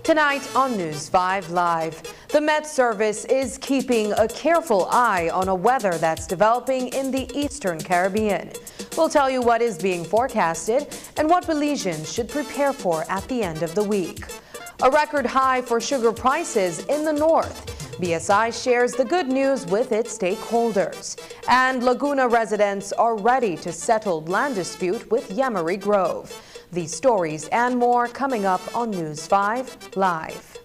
Tonight on News 5 Live, the Met Service is keeping a careful eye on a weather that's developing in the Eastern Caribbean. We'll tell you what is being forecasted and what Belizeans should prepare for at the end of the week. A record high for sugar prices in the north. BSI shares the good news with its stakeholders. And Laguna residents are ready to settle land dispute with Yemery Grove. These stories and more coming up on News 5 Live.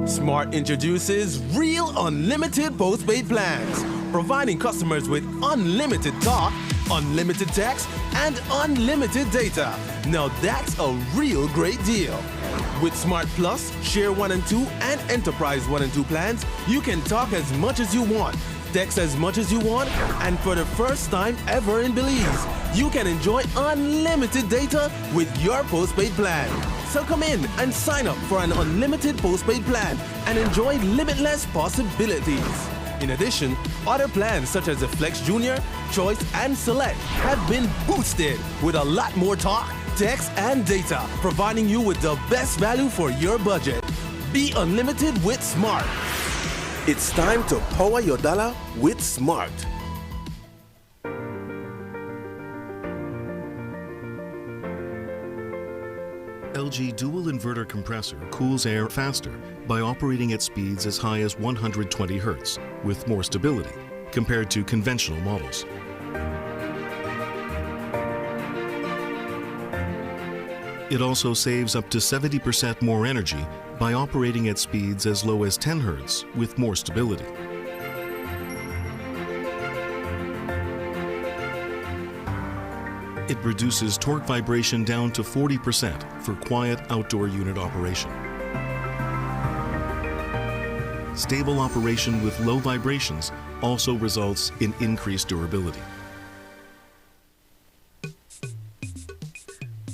Smart introduces Real Unlimited postpaid plans, providing customers with unlimited talk, unlimited text, and unlimited data. Now that's a real great deal. With Smart Plus, Share 1 and 2, and Enterprise 1 and 2 plans, you can talk as much as you want, text as much as you want, and for the first time ever in Belize, you can enjoy unlimited data with your postpaid plan. So come in and sign up for an unlimited postpaid plan and enjoy limitless possibilities. In addition, other plans such as the Flex Junior, Choice, and Select have been boosted with a lot more talk, text, and data, providing you with the best value for your budget. Be unlimited with Smart. It's time to power your dollar with Smart. LG dual inverter compressor cools air faster by operating at speeds as high as 120 Hz with more stability compared to conventional models. It also saves up to 70% more energy by operating at speeds as low as 10 Hz with more stability. It reduces torque vibration down to 40% for quiet outdoor unit operation. Stable operation with low vibrations also results in increased durability.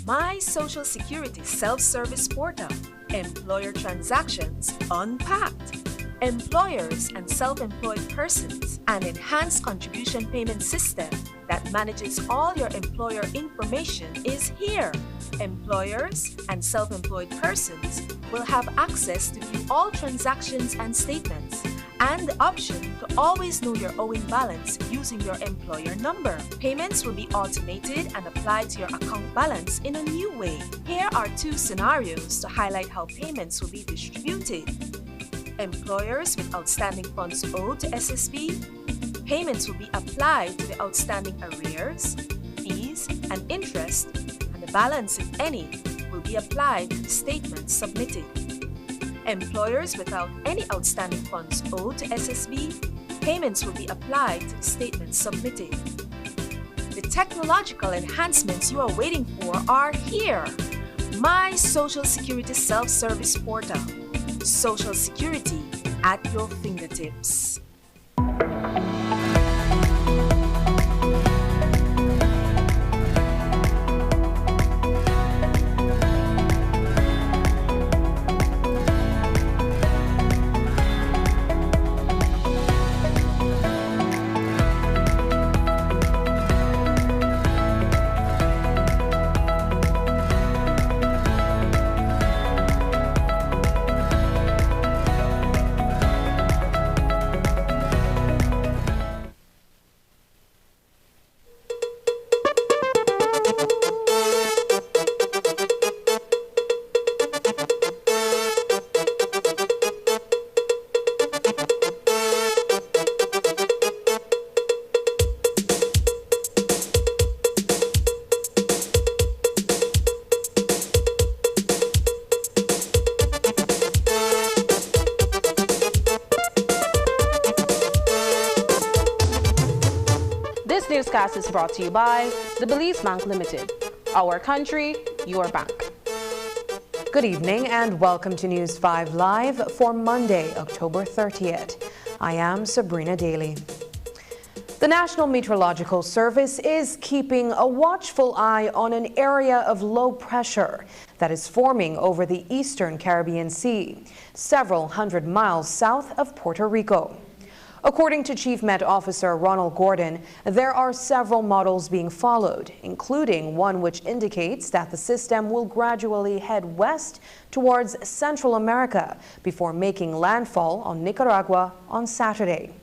My Social Security self-service portal, Employer Transactions Unpacked. Employers and self-employed persons, an enhanced contribution payment system that manages all your employer information is here. Employers and self-employed persons will have access to view all transactions and statements, and the option to always know your owing balance using your employer number. Payments will be automated and applied to your account balance in a new way. Here are two scenarios to highlight how payments will be distributed. Employers with outstanding funds owed to SSB, payments will be applied to the outstanding arrears, fees, and interest, and the balance, if any, will be applied to the statements submitted. Employers without any outstanding funds owed to SSB, payments will be applied to the statements submitted. The technological enhancements you are waiting for are here. My Social Security Self-Service Portal. Social Security at your fingertips. This newscast is brought to you by the Belize Bank Limited. Our country, your bank. Good evening and welcome to News 5 Live for Monday, October 30th. I am Sabrina Daly. The National Meteorological Service is keeping a watchful eye on an area of low pressure that is forming over the eastern Caribbean Sea, several hundred miles south of Puerto Rico. According to Chief Met Officer Ronald Gordon, there are several models being followed, including one which indicates that the system will gradually head west towards Central America before making landfall on Nicaragua on Saturday.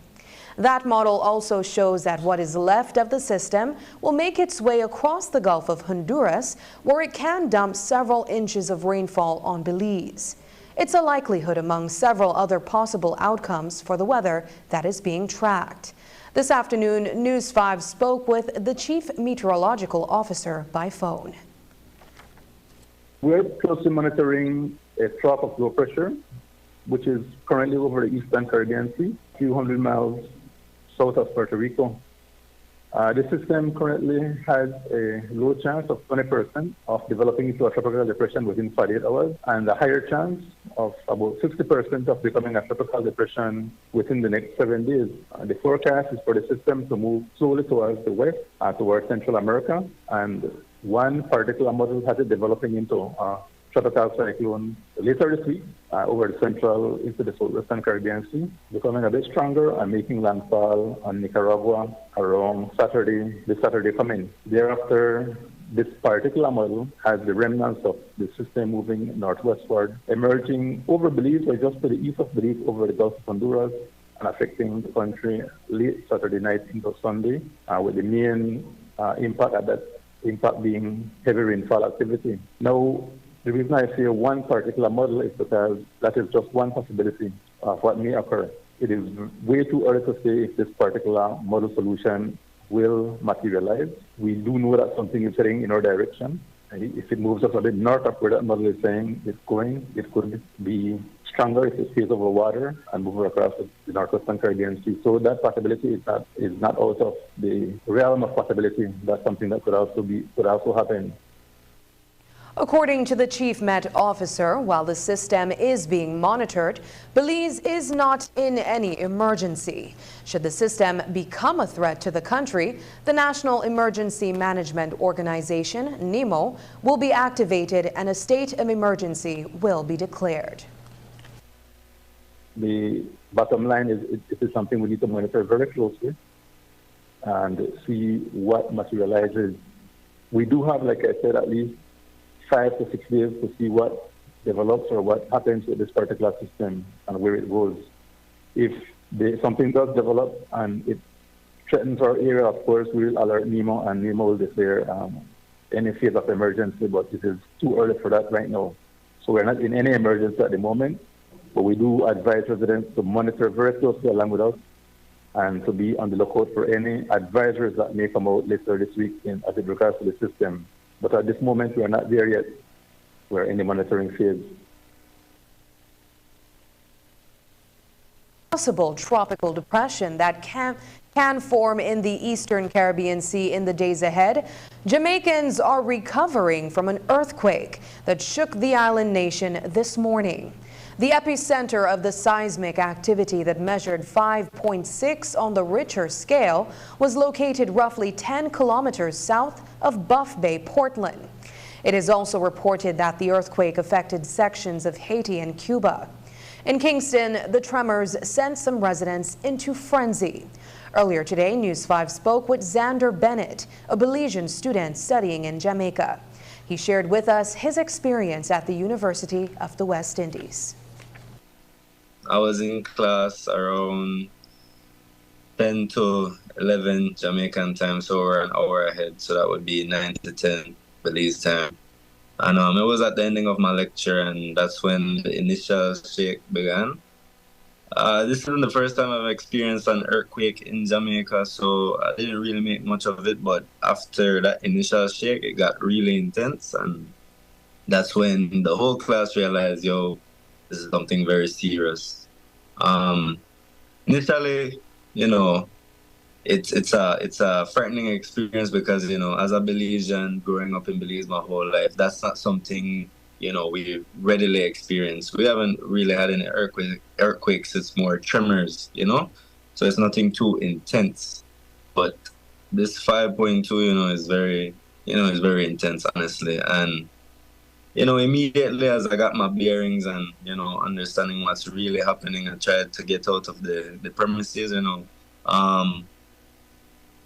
That model also shows that what is left of the system will make its way across the Gulf of Honduras, where it can dump several inches of rainfall on Belize. It's a likelihood among several other possible outcomes for the weather that is being tracked. This afternoon, News 5 spoke with the Chief Meteorological Officer by phone. We're closely monitoring a trough of low pressure, which is currently over the eastern Caribbean Sea, a few hundred miles south of Puerto Rico. The system currently has a low chance of 20% of developing into a tropical depression within 48 hours, and a higher chance of about 60% of becoming a tropical depression within the next 7 days. The forecast is for the system to move slowly towards the west, towards Central America, and one particular model has it developing into a tropical cyclone later this week over the central into the southwestern Caribbean Sea, becoming a bit stronger and making landfall on Nicaragua around this Saturday coming. Thereafter, this particular model has the remnants of the system moving northwestward, emerging over Belize or just to the east of Belize over the Gulf of Honduras and affecting the country late Saturday night into Sunday, with the main impact being heavy rainfall activity. Now, the reason I say one particular model is because that is just one possibility of what may occur. It is way too early to say if this particular model solution will materialize. We do know that something is heading in our direction. If it moves us a bit north of where that model is saying it's going, it could be stronger if it stays over water and move across the northwestern Caribbean Sea. So that possibility is not out of the realm of possibility. That's something that could also happen. According to the Chief Met Officer, while the system is being monitored, Belize is not in any emergency. Should the system become a threat to the country, the National Emergency Management Organization, NEMO, will be activated and a state of emergency will be declared. The bottom line is it is something we need to monitor very closely and see what materializes. We do have, like I said, at least 5 to 6 days to see what develops or what happens with this particular system and where it goes. If something does develop and it threatens our area, of course, we will alert NEMO, and NEMO will declare any phase of emergency, but it is too early for that right now. So we're not in any emergency at the moment, but we do advise residents to monitor very closely along with us and to be on the lookout for any advisories that may come out later this week as it regards to the system. But at this moment, we are not there yet. We're in the monitoring phase. Possible tropical depression that can form in the eastern Caribbean Sea in the days ahead. Jamaicans are recovering from an earthquake that shook the island nation this morning. The epicenter of the seismic activity that measured 5.6 on the Richter scale was located roughly 10 kilometers south of Buff Bay, Portland. It is also reported that the earthquake affected sections of Haiti and Cuba. In Kingston, the tremors sent some residents into frenzy. Earlier today, News 5 spoke with Xander Bennett, a Belizean student studying in Jamaica. He shared with us his experience at the University of the West Indies. I was in class around 10 to 11 Jamaican time, so we're an hour ahead, so that would be 9 to 10 Belize time. And it was at the ending of my lecture, and that's when the initial shake began. This isn't the first time I've experienced an earthquake in Jamaica, so I didn't really make much of it. But after that initial shake, it got really intense, and that's when the whole class realized, yo, this is something very serious. Initially, you know, it's a frightening experience because, you know, as a Belizean growing up in Belize my whole life, that's not something, you know, we readily experience. We haven't really had any earthquakes. It's more tremors, you know, so it's nothing too intense. But this 5.2, you know, is very intense, honestly. And, you know, immediately as I got my bearings and, you know, understanding what's really happening, I tried to get out of the premises, you know.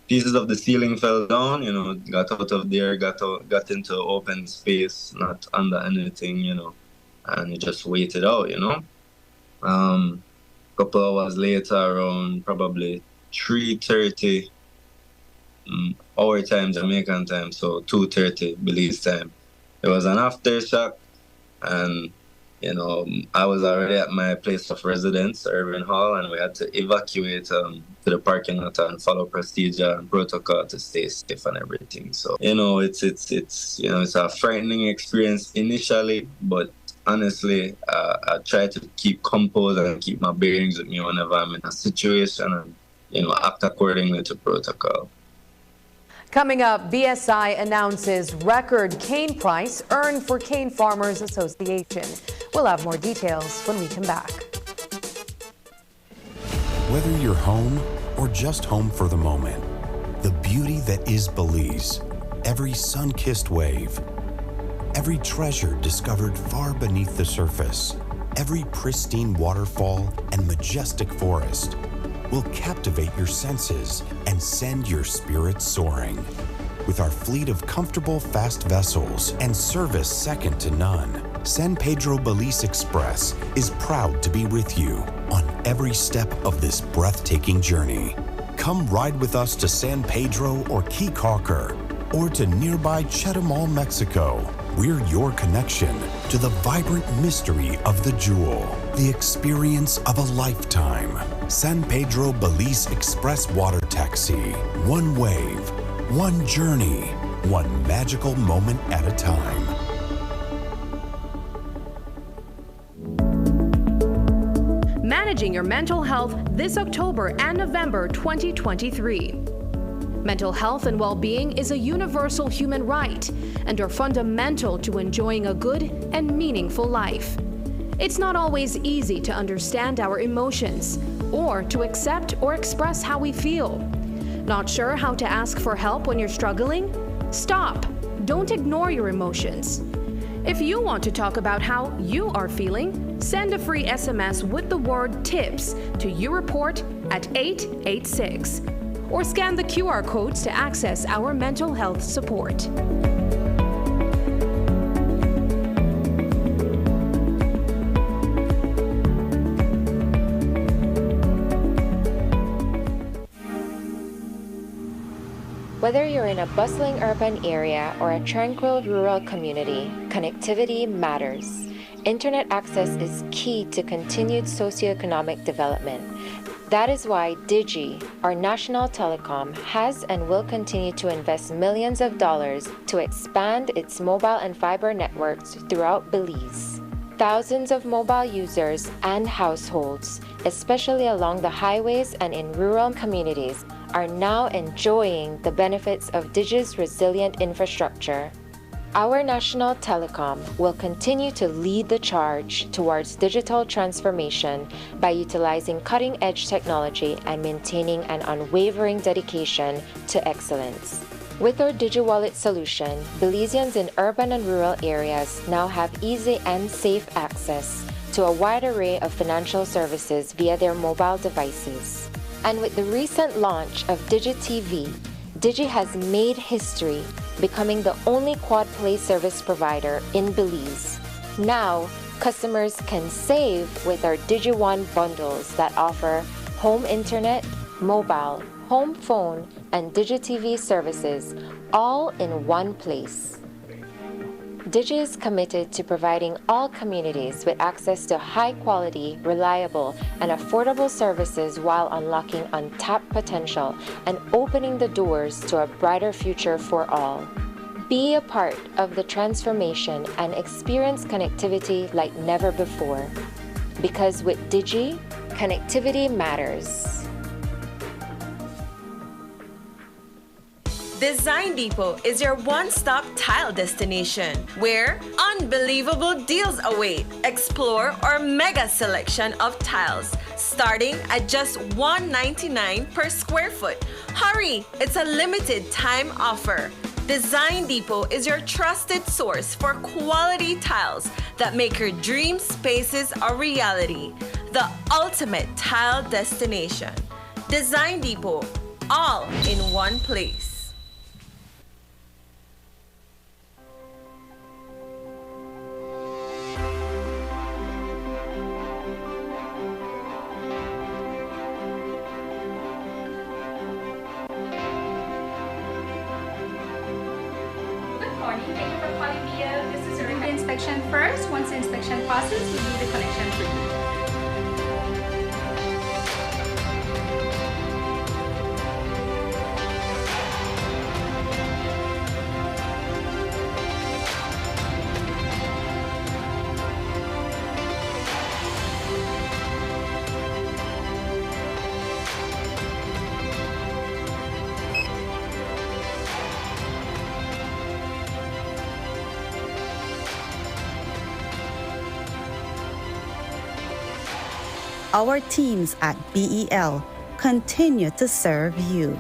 Pieces of the ceiling fell down, you know, got out of there, got into open space, not under anything, you know, and you just waited out, you know. Couple hours later, around probably 3:30 our time, Jamaican time, so 2:30 Belize time. It was an aftershock, and, you know, I was already at my place of residence, Irving Hall, and we had to evacuate to the parking lot and follow procedure and protocol to stay safe and everything. So, you know, it's you know, it's a frightening experience initially, but honestly, I try to keep composed and keep my bearings with me whenever I'm in a situation and, you know, act accordingly to protocol. Coming up, BSI announces record cane price earned for Cane Farmers Association. We'll have more details when we come back. Whether you're home or just home for the moment, the beauty that is Belize, every sun-kissed wave, every treasure discovered far beneath the surface, every pristine waterfall and majestic forest will captivate your senses and send your spirits soaring. With our fleet of comfortable, fast vessels and service second to none, San Pedro Belize Express is proud to be with you on every step of this breathtaking journey. Come ride with us to San Pedro or Key Caulker, or to nearby Chetumal, Mexico. We're your connection to the vibrant mystery of the jewel, the experience of a lifetime. San Pedro Belize Express Water Taxi. One wave, one journey, one magical moment at a time. Managing your mental health this October and November 2023. Mental health and well-being is a universal human right and are fundamental to enjoying a good and meaningful life. It's not always easy to understand our emotions or to accept or express how we feel. Not sure how to ask for help when you're struggling? Stop. Don't ignore your emotions. If you want to talk about how you are feeling, send a free SMS with the word TIPS to YouReport at 886. Or scan the QR codes to access our mental health support. Whether you're in a bustling urban area or a tranquil rural community, connectivity matters. Internet access is key to continued socioeconomic development. That is why Digi, our national telecom, has and will continue to invest millions of dollars to expand its mobile and fiber networks throughout Belize. Thousands of mobile users and households, especially along the highways and in rural communities, are now enjoying the benefits of Digi's resilient infrastructure. Our national telecom will continue to lead the charge towards digital transformation by utilizing cutting-edge technology and maintaining an unwavering dedication to excellence. With our DigiWallet solution, Belizeans in urban and rural areas now have easy and safe access to a wide array of financial services via their mobile devices. And with the recent launch of Digi TV, Digi has made history, becoming the only quad-play service provider in Belize. Now, customers can save with our Digi One bundles that offer home internet, mobile, home phone, and Digi TV services, all in one place. Digi is committed to providing all communities with access to high-quality, reliable, and affordable services while unlocking untapped potential and opening the doors to a brighter future for all. Be a part of the transformation and experience connectivity like never before. Because with Digi, connectivity matters. Design Depot is your one-stop tile destination where unbelievable deals await. Explore our mega selection of tiles starting at just $1.99 per square foot. Hurry, it's a limited time offer. Design Depot is your trusted source for quality tiles that make your dream spaces a reality. The ultimate tile destination. Design Depot, all in one place. Inspection first. Once the inspection passes, we'll do the connection for you. Our teams at BEL continue to serve you.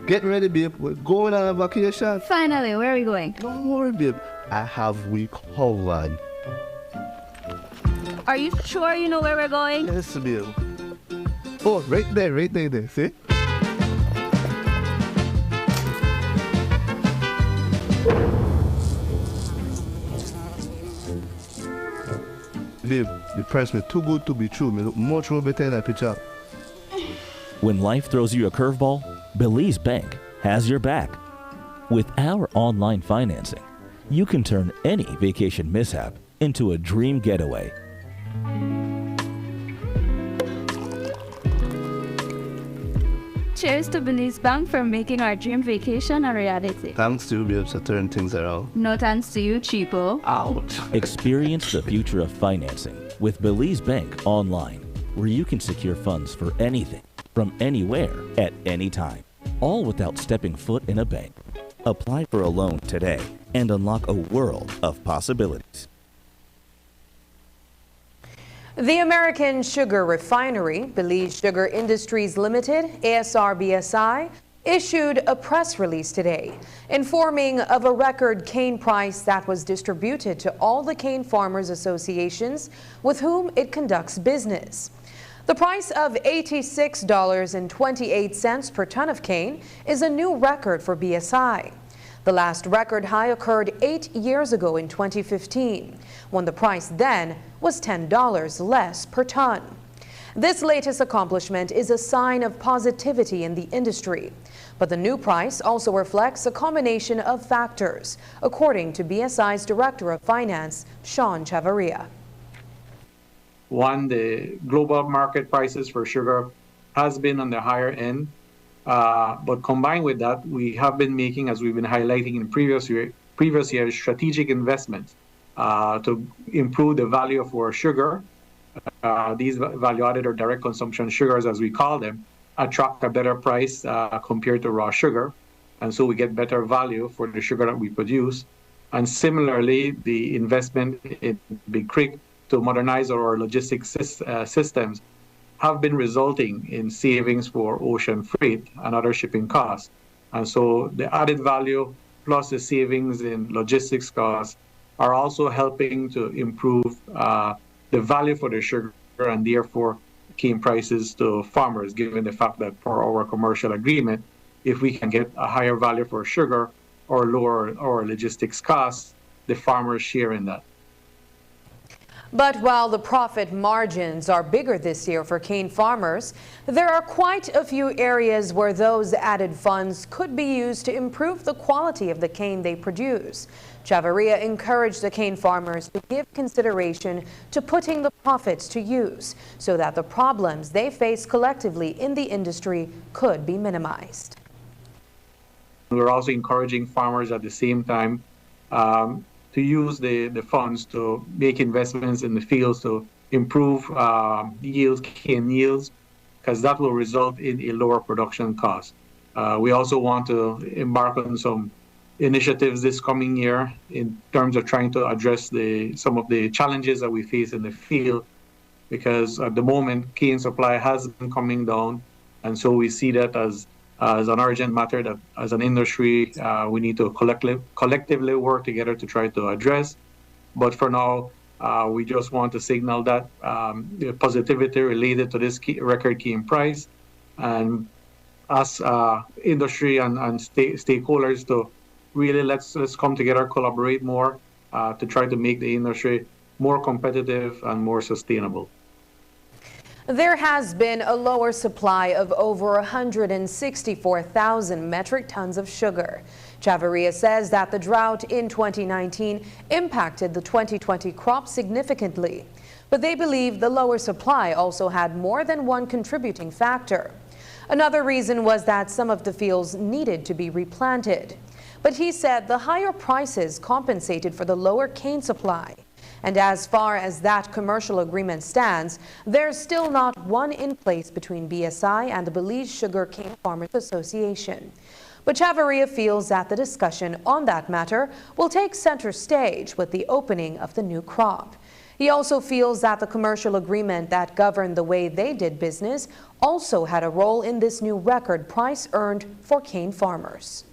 Get ready, babe. We're going on a vacation. Finally, where are we going? Don't worry, babe. I have we covered. Are you sure you know where we're going? Yes, babe. Oh, right there, see? Babe, the price me too good to be true. Me look much more better in that picture. When life throws you a curveball, Belize Bank has your back. With our online financing, you can turn any vacation mishap into a dream getaway. Cheers to Belize Bank for making our dream vacation a reality. Thanks to you, babes, to turn things around. No thanks to you, cheapo. Ouch. Experience the future of financing with Belize Bank online, where you can secure funds for anything, from anywhere, at any time, all without stepping foot in a bank. Apply for a loan today and unlock a world of possibilities. The American Sugar Refinery, Belize Sugar Industries Limited, ASR-BSI, issued a press release today informing of a record cane price that was distributed to all the cane farmers associations with whom it conducts business. The price of $86.28 per ton of cane is a new record for BSI. The last record high occurred 8 years ago in 2015, when the price then was $10 less per ton. This latest accomplishment is a sign of positivity in the industry. But the new price also reflects a combination of factors, according to BSI's Director of Finance, Sean Chavarria. One, the global market prices for sugar has been on the higher end. But combined with that, we have been making, as we've been highlighting in previous years, strategic investments to improve the value of our sugar. These value-added or direct consumption sugars, as we call them, attract a better price compared to raw sugar. And so we get better value for the sugar that we produce. And similarly, the investment in Big Creek to modernize our logistics systems have been resulting in savings for ocean freight and other shipping costs. And so the added value plus the savings in logistics costs are also helping to improve the value for the sugar and therefore cane prices to farmers, given the fact that for our commercial agreement, if we can get a higher value for sugar or lower our logistics costs, the farmers share in that. But while the profit margins are bigger this year for cane farmers, there are quite a few areas where those added funds could be used to improve the quality of the cane they produce. Chavarria encouraged the cane farmers to give consideration to putting the profits to use so that the problems they face collectively in the industry could be minimized. We're also encouraging farmers at the same time to use the funds to make investments in the fields to improve yields, cane yields, because that will result in a lower production cost. We also want to embark on some initiatives this coming year in terms of trying to address some of the challenges that we face in the field, because at the moment cane supply has been coming down, and so we see that as an urgent matter that as an industry we need to collectively work together to try to address. But for now, we just want to signal that the positivity related to this record cane price, and as industry and stakeholders to really let's come together, collaborate more to try to make the industry more competitive and more sustainable. There has been a lower supply of over 164,000 metric tons of sugar. Chavarria says that the drought in 2019 impacted the 2020 crop significantly, but they believe the lower supply also had more than one contributing factor. Another reason was that some of the fields needed to be replanted. But he said the higher prices compensated for the lower cane supply. And as far as that commercial agreement stands, there's still not one in place between BSI and the Belize Sugar Cane Farmers Association. But Chavarria feels that the discussion on that matter will take center stage with the opening of the new crop. He also feels that the commercial agreement that governed the way they did business also had a role in this new record price earned for cane farmers.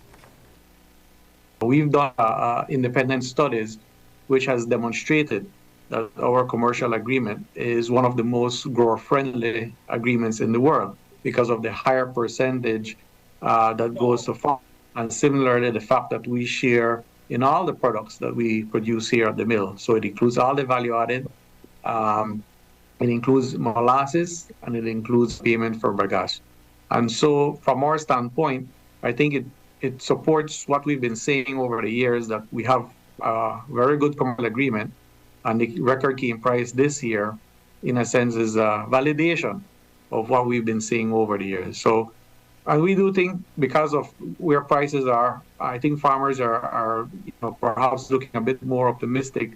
We've done independent studies which has demonstrated that our commercial agreement is one of the most grower-friendly agreements in the world because of the higher percentage that goes to farm. And similarly, the fact that we share in all the products that we produce here at the mill. So it includes all the value added, it includes molasses, and it includes payment for bagasse. And so from our standpoint, I think it supports what we've been saying over the years, that we have a very good commercial agreement, and the record cane price this year, in a sense, is a validation of what we've been seeing over the years. So, and we do think because of where prices are, I think farmers are perhaps looking a bit more optimistic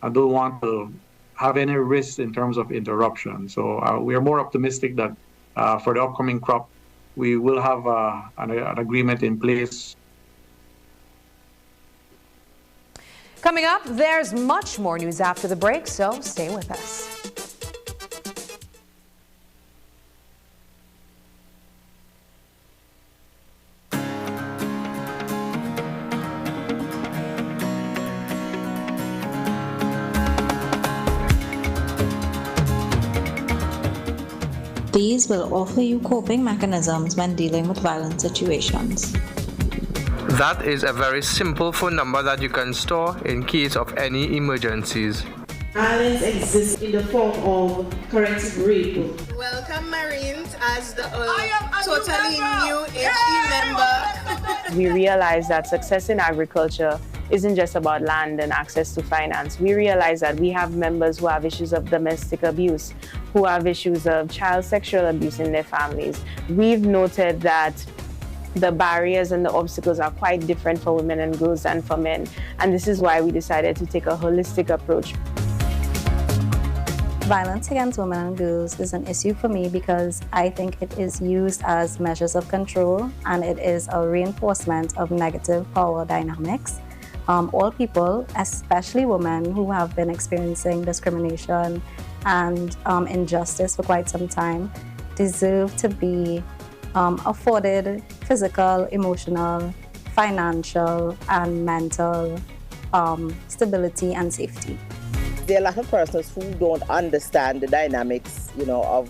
and don't want to have any risks in terms of interruption. So we are more optimistic that for the upcoming crop, we will have an agreement in place. Coming up, there's much more news after the break, so stay with us. These will offer you coping mechanisms when dealing with violent situations. That is a very simple phone number that you can store in case of any emergencies. Violence exists in the form of corrective rape. Welcome Marines as the totally new HE member. We realize that success in agriculture isn't just about land and access to finance. We realize that we have members who have issues of domestic abuse, who have issues of child sexual abuse in their families. We've noted that the barriers and the obstacles are quite different for women and girls than for men. And this is why we decided to take a holistic approach. Violence against women and girls is an issue for me because I think it is used as measures of control and it is a reinforcement of negative power dynamics. All people, especially women who have been experiencing discrimination and injustice for quite some time, deserve to be afforded physical, emotional, financial, and mental stability and safety. There are a lot of persons who don't understand the dynamics, of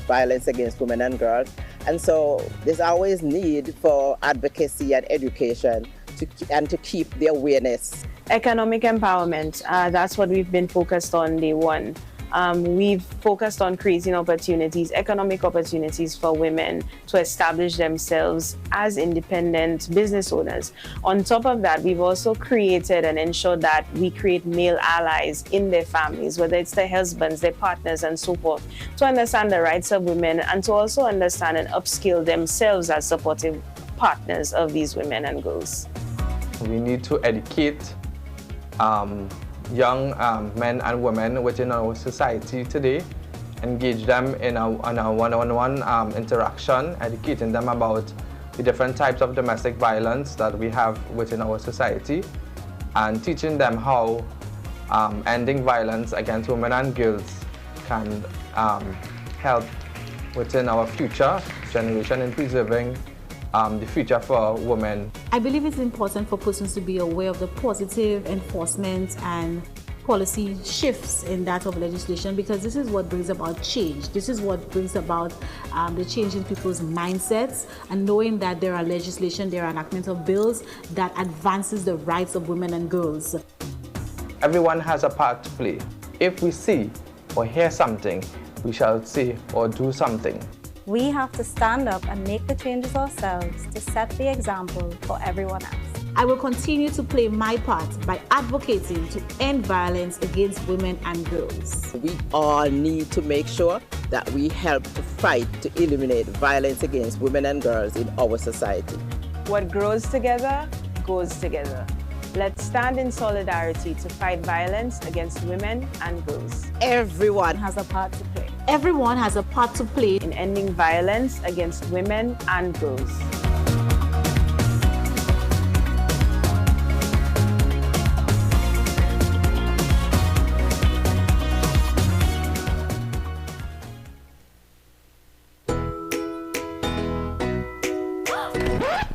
violence against women and girls. And so there's always need for advocacy and education to keep the awareness. Economic empowerment, that's what we've been focused on day one. We've focused on creating opportunities, economic opportunities for women to establish themselves as independent business owners. On top of that, we've also created and ensured that we create male allies in their families, whether it's their husbands, their partners, and so forth, to understand the rights of women and to also understand and upskill themselves as supportive partners of these women and girls. We need to educate young men and women within our society today, engage them in a one-on-one interaction, educating them about the different types of domestic violence that we have within our society, and teaching them how ending violence against women and girls can help within our future generation in preserving the future for women. I believe it's important for persons to be aware of the positive enforcement and policy shifts in that of legislation, because this is what brings about change. This is what brings about the change in people's mindsets, and knowing that there are legislation, there are enactment of bills that advances the rights of women and girls. Everyone has a part to play. If we see or hear something, we shall say or do something. We have to stand up and make the changes ourselves to set the example for everyone else. I will continue to play my part by advocating to end violence against women and girls. We all need to make sure that we help to fight to eliminate violence against women and girls in our society. What grows together, goes together. Let's stand in solidarity to fight violence against women and girls. Everyone has a part to play. Everyone has a part to play in ending violence against women and girls.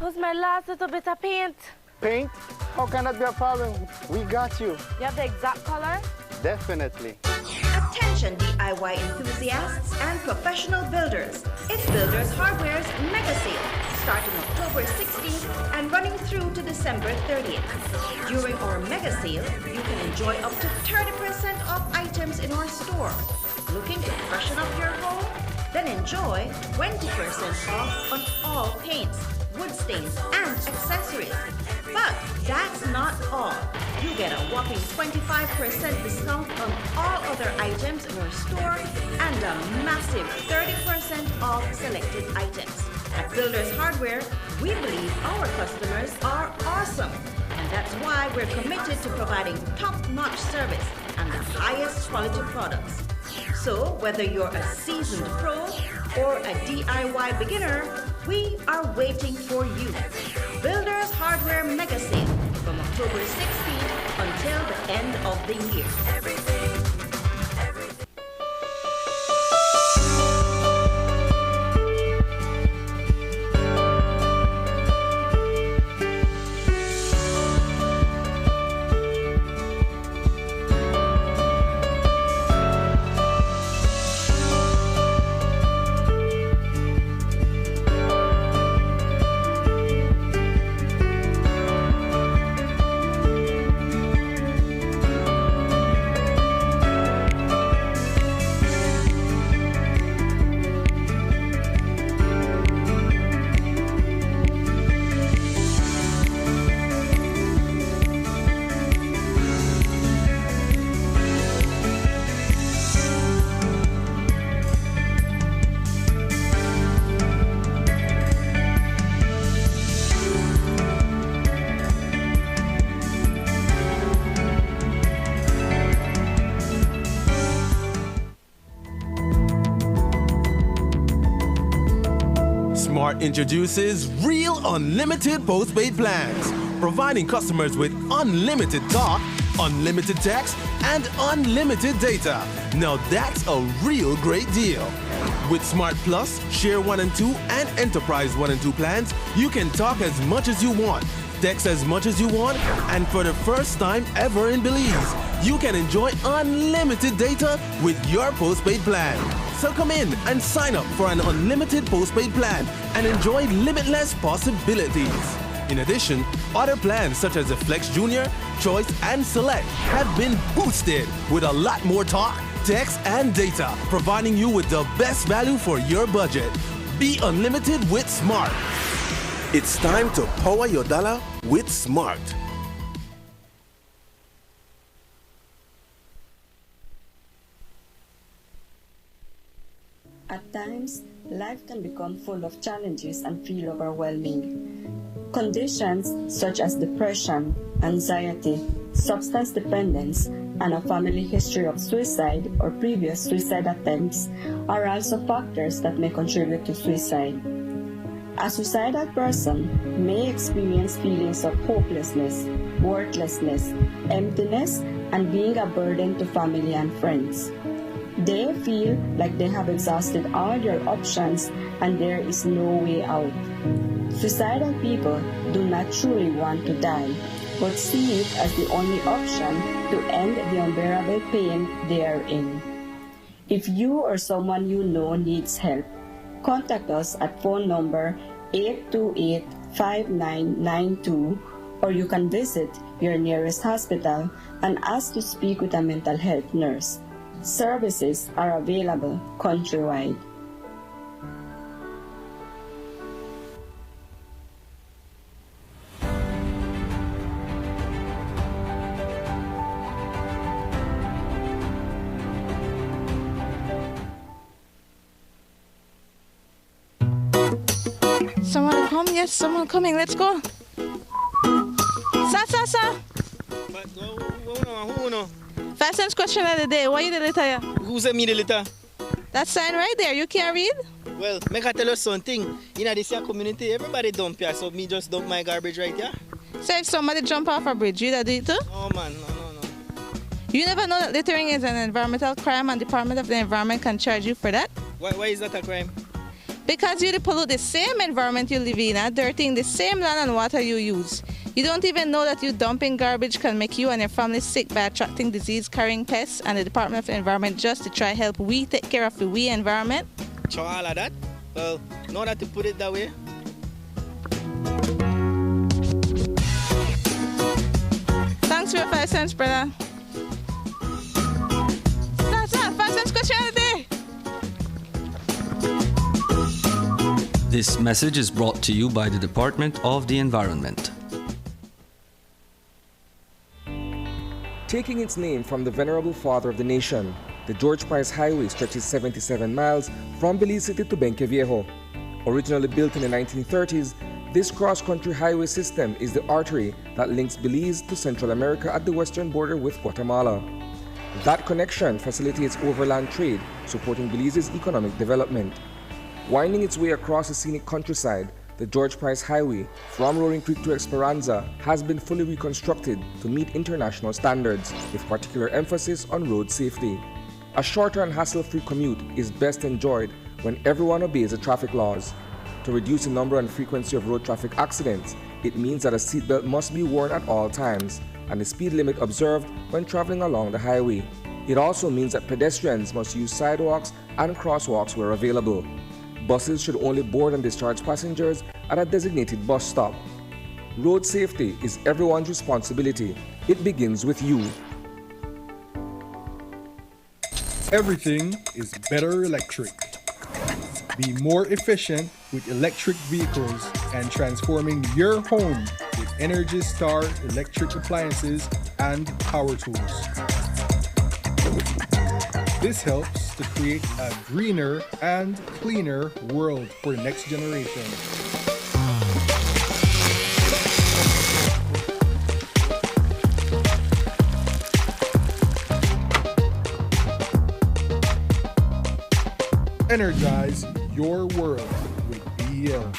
Who's my last little bit of paint? Paint? How can that be a problem? We got you. You have the exact color? Definitely. Attention DIY enthusiasts and professional builders. It's Builders Hardware's Mega Sale, starting October 16th and running through to December 30th. During our Mega Sale, you can enjoy up to 30% off items in our store. Looking to freshen up your home? Then enjoy 20% off on all paints, wood stains, and accessories. But that's not all. You get a whopping 25% discount on all other items in our store and a massive 30% off selected items. At Builders Hardware, we believe our customers are awesome. And that's why we're committed to providing top-notch service and the highest quality products. So whether you're a seasoned pro or a DIY beginner, we are waiting for you. Builders Hardware Mega Sale from October 16th until the end of the year. Smart introduces real unlimited postpaid plans, providing customers with unlimited talk, unlimited text, and unlimited data. Now that's a real great deal. With Smart Plus, Share 1 and 2, and Enterprise 1 and 2 plans, you can talk as much as you want, text as much as you want, and for the first time ever in Belize, you can enjoy unlimited data with your postpaid plan. So come in and sign up for an unlimited postpaid plan and enjoy limitless possibilities. In addition, other plans such as the Flex Junior, Choice, and Select have been boosted with a lot more talk, text, and data, providing you with the best value for your budget. Be unlimited with Smart. It's time to power your dollar with Smart. At times, life can become full of challenges and feel overwhelming. Conditions such as depression, anxiety, substance dependence, and a family history of suicide or previous suicide attempts are also factors that may contribute to suicide. A suicidal person may experience feelings of hopelessness, worthlessness, emptiness, and being a burden to family and friends. They feel like they have exhausted all their options and there is no way out. Suicidal people do not truly want to die, but see it as the only option to end the unbearable pain they are in. If you or someone you know needs help, contact us at phone number 828-5992, or you can visit your nearest hospital and ask to speak with a mental health nurse. Services are available countrywide. Someone come, yes, someone coming, let's go. Sa. Fastest question of the day, what you the letter? Who sent me the letter? That sign right there, you can't read? Well, make I tell you something. In this community, everybody dump here, so me just dump my garbage right here. So if somebody jump off a bridge, you do it too? No, man, no. You never know that littering is an environmental crime and Department of the Environment can charge you for that? Why is that a crime? Because you pollute the same environment you live in, dirtying the same land and water you use. You don't even know that you dumping garbage can make you and your family sick by attracting disease-carrying pests, and the Department of the Environment just to try help we take care of the we environment. Sure, all of that? Well, now that you put it that way. Thanks for your 5 cents, brother. That's 5 cents question of the day. This message is brought to you by the Department of the Environment. Taking its name from the venerable father of the nation, the George Price Highway stretches 77 miles from Belize City to Benqueviejo. Originally built in the 1930s, this cross-country highway system is the artery that links Belize to Central America at the western border with Guatemala. That connection facilitates overland trade, supporting Belize's economic development. Winding its way across the scenic countryside, the George Price Highway from Roaring Creek to Esperanza has been fully reconstructed to meet international standards, with particular emphasis on road safety. A shorter and hassle-free commute is best enjoyed when everyone obeys the traffic laws. To reduce the number and frequency of road traffic accidents, it means that a seatbelt must be worn at all times and the speed limit observed when traveling along the highway. It also means that pedestrians must use sidewalks and crosswalks where available. Buses should only board and discharge passengers at a designated bus stop. Road safety is everyone's responsibility. It begins with you. Everything is better electric. Be more efficient with electric vehicles and transforming your home with Energy Star electric appliances and power tools. This helps to create a greener and cleaner world for the next generation. Energize your world with DEL.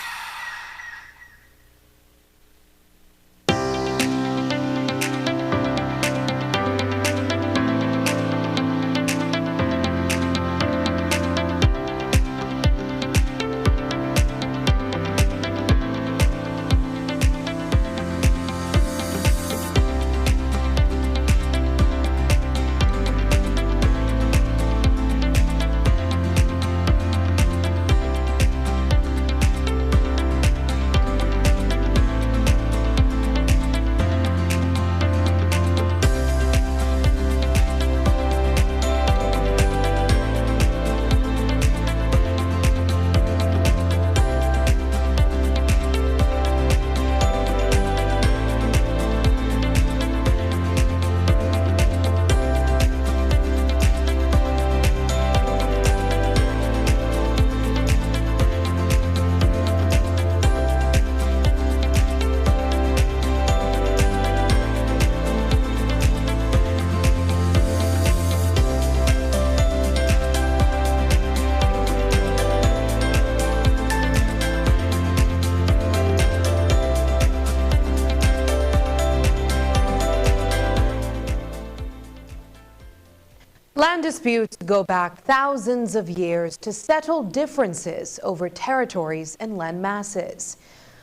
Land disputes go back thousands of years to settle differences over territories and land masses.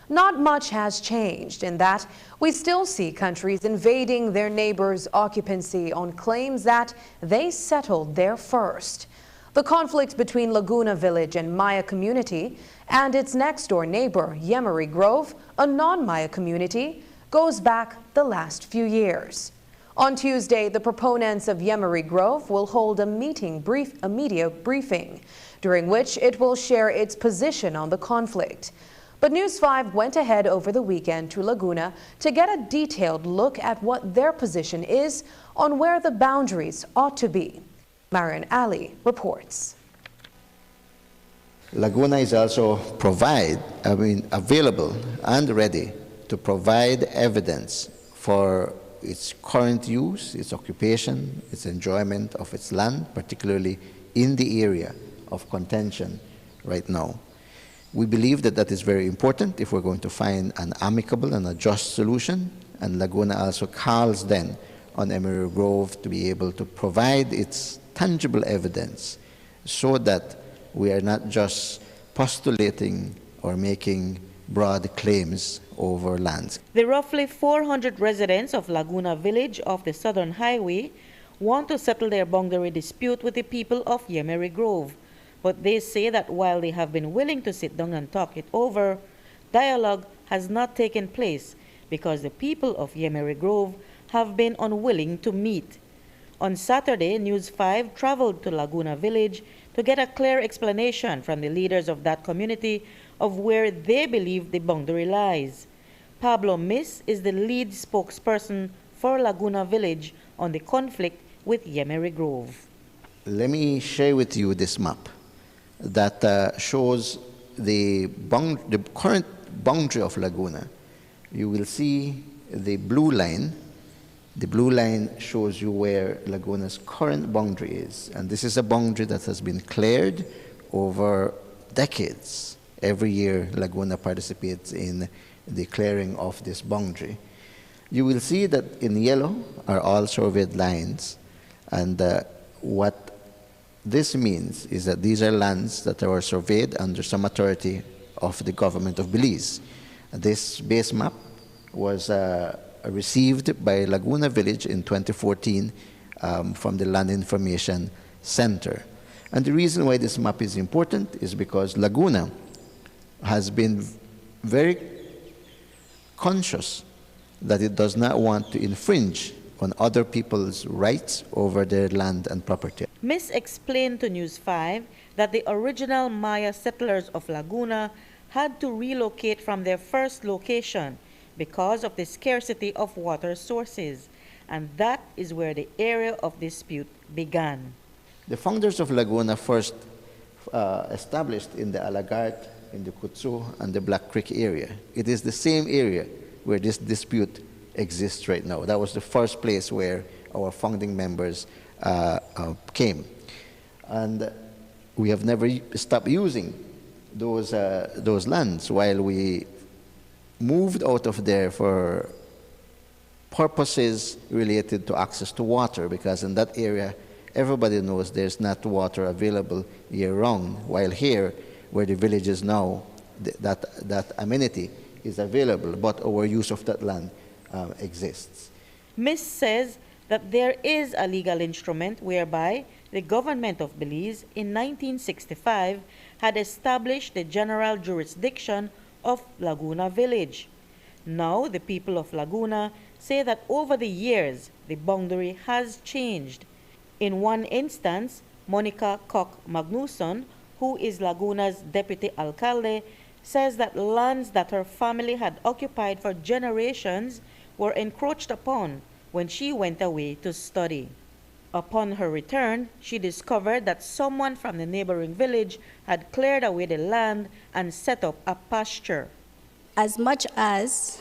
Not much has changed in that we still see countries invading their neighbors' occupancy on claims that they settled there first. The conflict between Laguna Village and Maya community and its next-door neighbor, Yemery Grove, a non-Maya community, goes back the last few years. On Tuesday, the proponents of Yemery Grove will hold a media briefing, during which it will share its position on the conflict. But News 5 went ahead over the weekend to Laguna to get a detailed look at what their position is on where the boundaries ought to be. Marian Ali reports. Laguna is also available and ready to provide evidence for its current use, its occupation, its enjoyment of its land, particularly in the area of contention right now. We believe that that is very important if we're going to find an amicable and a just solution, and Laguna also calls then on Yemery Grove to be able to provide its tangible evidence so that we are not just postulating or making broad claims over lands. The roughly 400 residents of Laguna Village off the Southern Highway want to settle their boundary dispute with the people of Yemery Grove, but they say that while they have been willing to sit down and talk it over, dialogue has not taken place because the people of Yemery Grove have been unwilling to meet. On Saturday, News 5 traveled to Laguna Village to get a clear explanation from the leaders of that community of where they believe the boundary lies. Pablo Miss is the lead spokesperson for Laguna Village on the conflict with Yemery Grove. Let me share with you this map that shows the current boundary of Laguna. You will see the blue line. The blue line shows you where Laguna's current boundary is. And this is a boundary that has been cleared over decades. Every year, Laguna participates in the clearing of this boundary. You will see that in yellow are all surveyed lines. And what this means is that these are lands that were surveyed under some authority of the government of Belize. This base map was received by Laguna Village in 2014 from the Land Information Center. And the reason why this map is important is because Laguna has been very conscious that it does not want to infringe on other people's rights over their land and property. Miss explained to News 5 that the original Maya settlers of Laguna had to relocate from their first location because of the scarcity of water sources, and that is where the area of dispute began. The founders of Laguna first established in the Alagart, in the Kutsu, and the Black Creek area. It is the same area where this dispute exists right now. That was the first place where our founding members came. And we have never stopped using those lands, while we moved out of there for purposes related to access to water, because in that area, everybody knows there's not water available year-round, while here, where the village is now, that amenity is available, but our use of that land exists. Ms. says that there is a legal instrument whereby the government of Belize in 1965 had established the general jurisdiction of Laguna Village. Now, the people of Laguna say that over the years, the boundary has changed. In one instance, Monica Koch-Magnuson, who is Laguna's deputy alcalde, says that lands that her family had occupied for generations were encroached upon when she went away to study. Upon her return, she discovered that someone from the neighboring village had cleared away the land and set up a pasture. As much as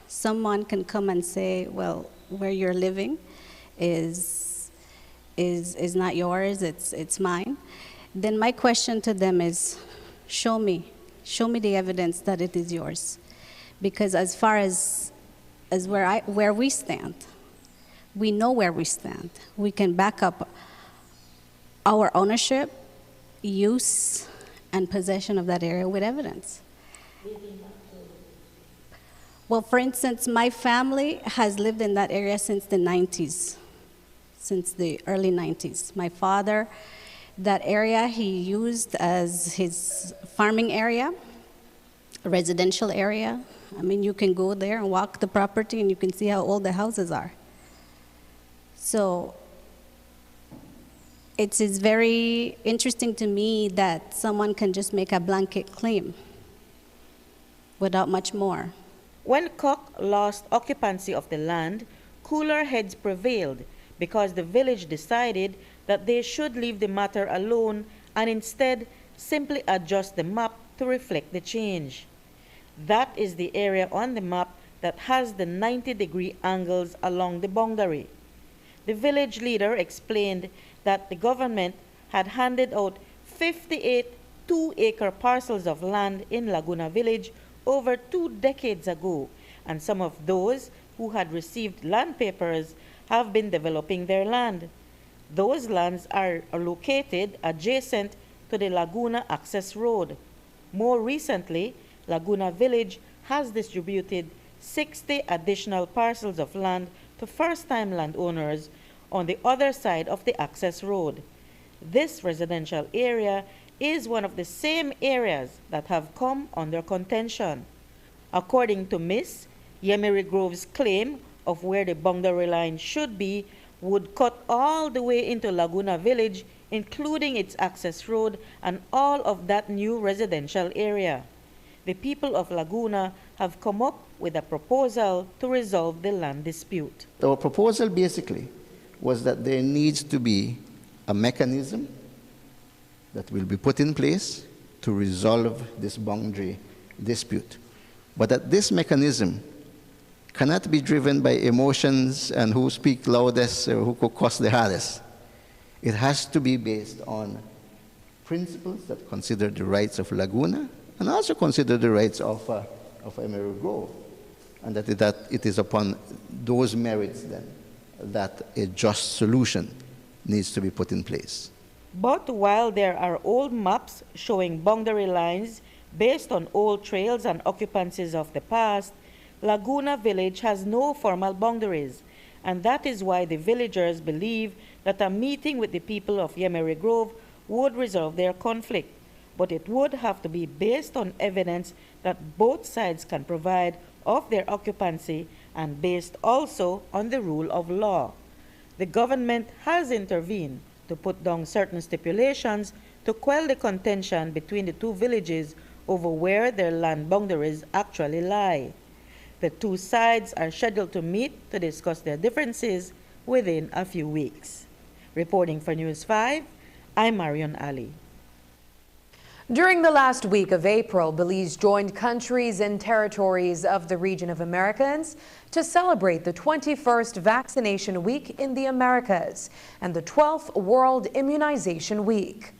someone can come and say, well, where you're living is not yours, it's mine, then my question to them is, show me the evidence that it is yours. Because as far as where we stand, we know where we stand. We can back up our ownership, use, and possession of that area with evidence. Well, for instance, my family has lived in that area since the 90s, since the early 90s. My father, that area he used as his farming area, a residential area. I mean, you can go there and walk the property and you can see how old the houses are. So it is very interesting to me that someone can just make a blanket claim without much more. When Koch lost occupancy of the land, cooler heads prevailed because the village decided that they should leave the matter alone and instead simply adjust the map to reflect the change. That is the area on the map that has the 90-degree angles along the boundary. The village leader explained that the government had handed out 58 2-acre parcels of land in Laguna Village over 2 decades ago, and some of those who had received land papers have been developing their land. Those lands are located adjacent to the Laguna Access Road. More recently, Laguna Village has distributed 60 additional parcels of land to first-time landowners on the other side of the access road. This residential area is one of the same areas that have come under contention. According to Ms. Yemery Grove's claim of where the boundary line should be would cut all the way into Laguna Village, including its access road and all of that new residential area. The people of Laguna have come up with a proposal to resolve the land dispute. Our proposal basically was that there needs to be a mechanism that will be put in place to resolve this boundary dispute. But that this mechanism cannot be driven by emotions and who speak loudest or who could cuss the hardest. It has to be based on principles that consider the rights of Laguna and also consider the rights of Emerald Grove, and that it is upon those merits then that a just solution needs to be put in place. But while there are old maps showing boundary lines based on old trails and occupancies of the past, Laguna Village has no formal boundaries, and that is why the villagers believe that a meeting with the people of Yemery Grove would resolve their conflict. But it would have to be based on evidence that both sides can provide of their occupancy and based also on the rule of law. The government has intervened to put down certain stipulations to quell the contention between the two villages over where their land boundaries actually lie. The two sides are scheduled to meet to discuss their differences within a few weeks. Reporting for News 5, I'm Marion Ali. During the last week of April, Belize joined countries and territories of the region of Americans to celebrate the 21st Vaccination Week in the Americas and the 12th World Immunization Week.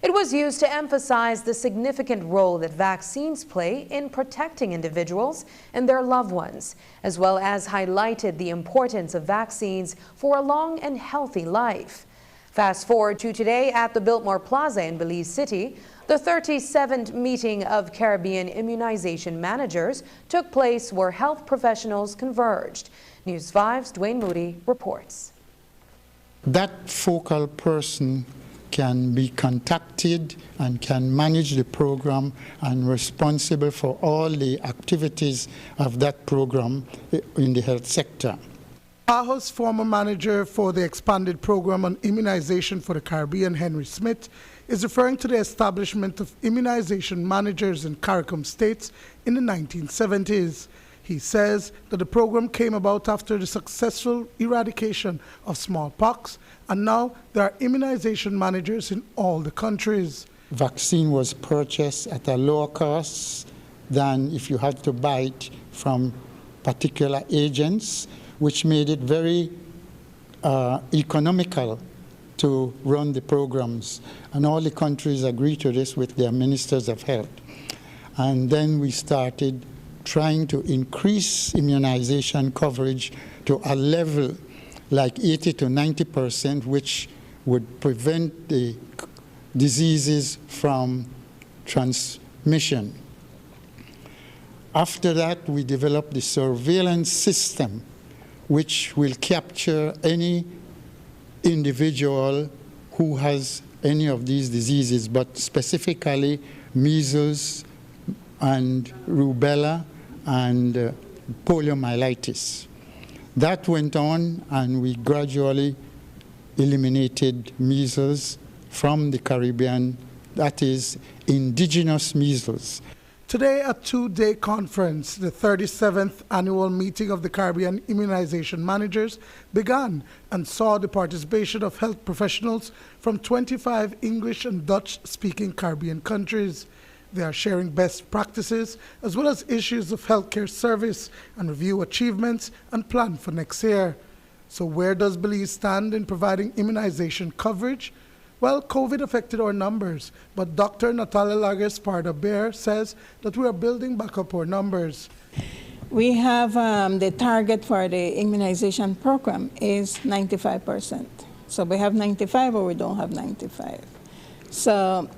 It was used to emphasize the significant role that vaccines play in protecting individuals and their loved ones, as well as highlighted the importance of vaccines for a long and healthy life. Fast forward to today at the Biltmore Plaza in Belize City, the 37th meeting of Caribbean immunization managers took place where health professionals converged. News 5's Dwayne Moody reports. That focal person can be contacted and can manage the program and responsible for all the activities of that program in the health sector. PAHO's former manager for the expanded program on immunization for the Caribbean, Henry Smith, is referring to the establishment of immunization managers in CARICOM states in the 1970s. He says that the program came about after the successful eradication of smallpox, and now there are immunization managers in all the countries. Vaccine was purchased at a lower cost than if you had to buy it from particular agents, which made it very economical to run the programs. And all the countries agreed to this with their ministers of health. And then we started trying to increase immunization coverage to a level like 80 to 90%, which would prevent the diseases from transmission. After that, we developed the surveillance system, which will capture any individual who has any of these diseases, but specifically measles and rubella and poliomyelitis. That went on, and we gradually eliminated measles from the Caribbean, that is, indigenous measles. Today, a two-day conference, the 37th annual meeting of the Caribbean Immunization Managers, began and saw the participation of health professionals from 25 English and Dutch-speaking Caribbean countries. They are sharing best practices as well as issues of healthcare service and review achievements and plan for next year. So where does Belize stand in providing immunization coverage? Well, COVID affected our numbers, but Dr. Natalia Lages Parda-Bear says that we are building back up our numbers. We have the target for the immunization program is 95%. So we have 95 or we don't have 95. So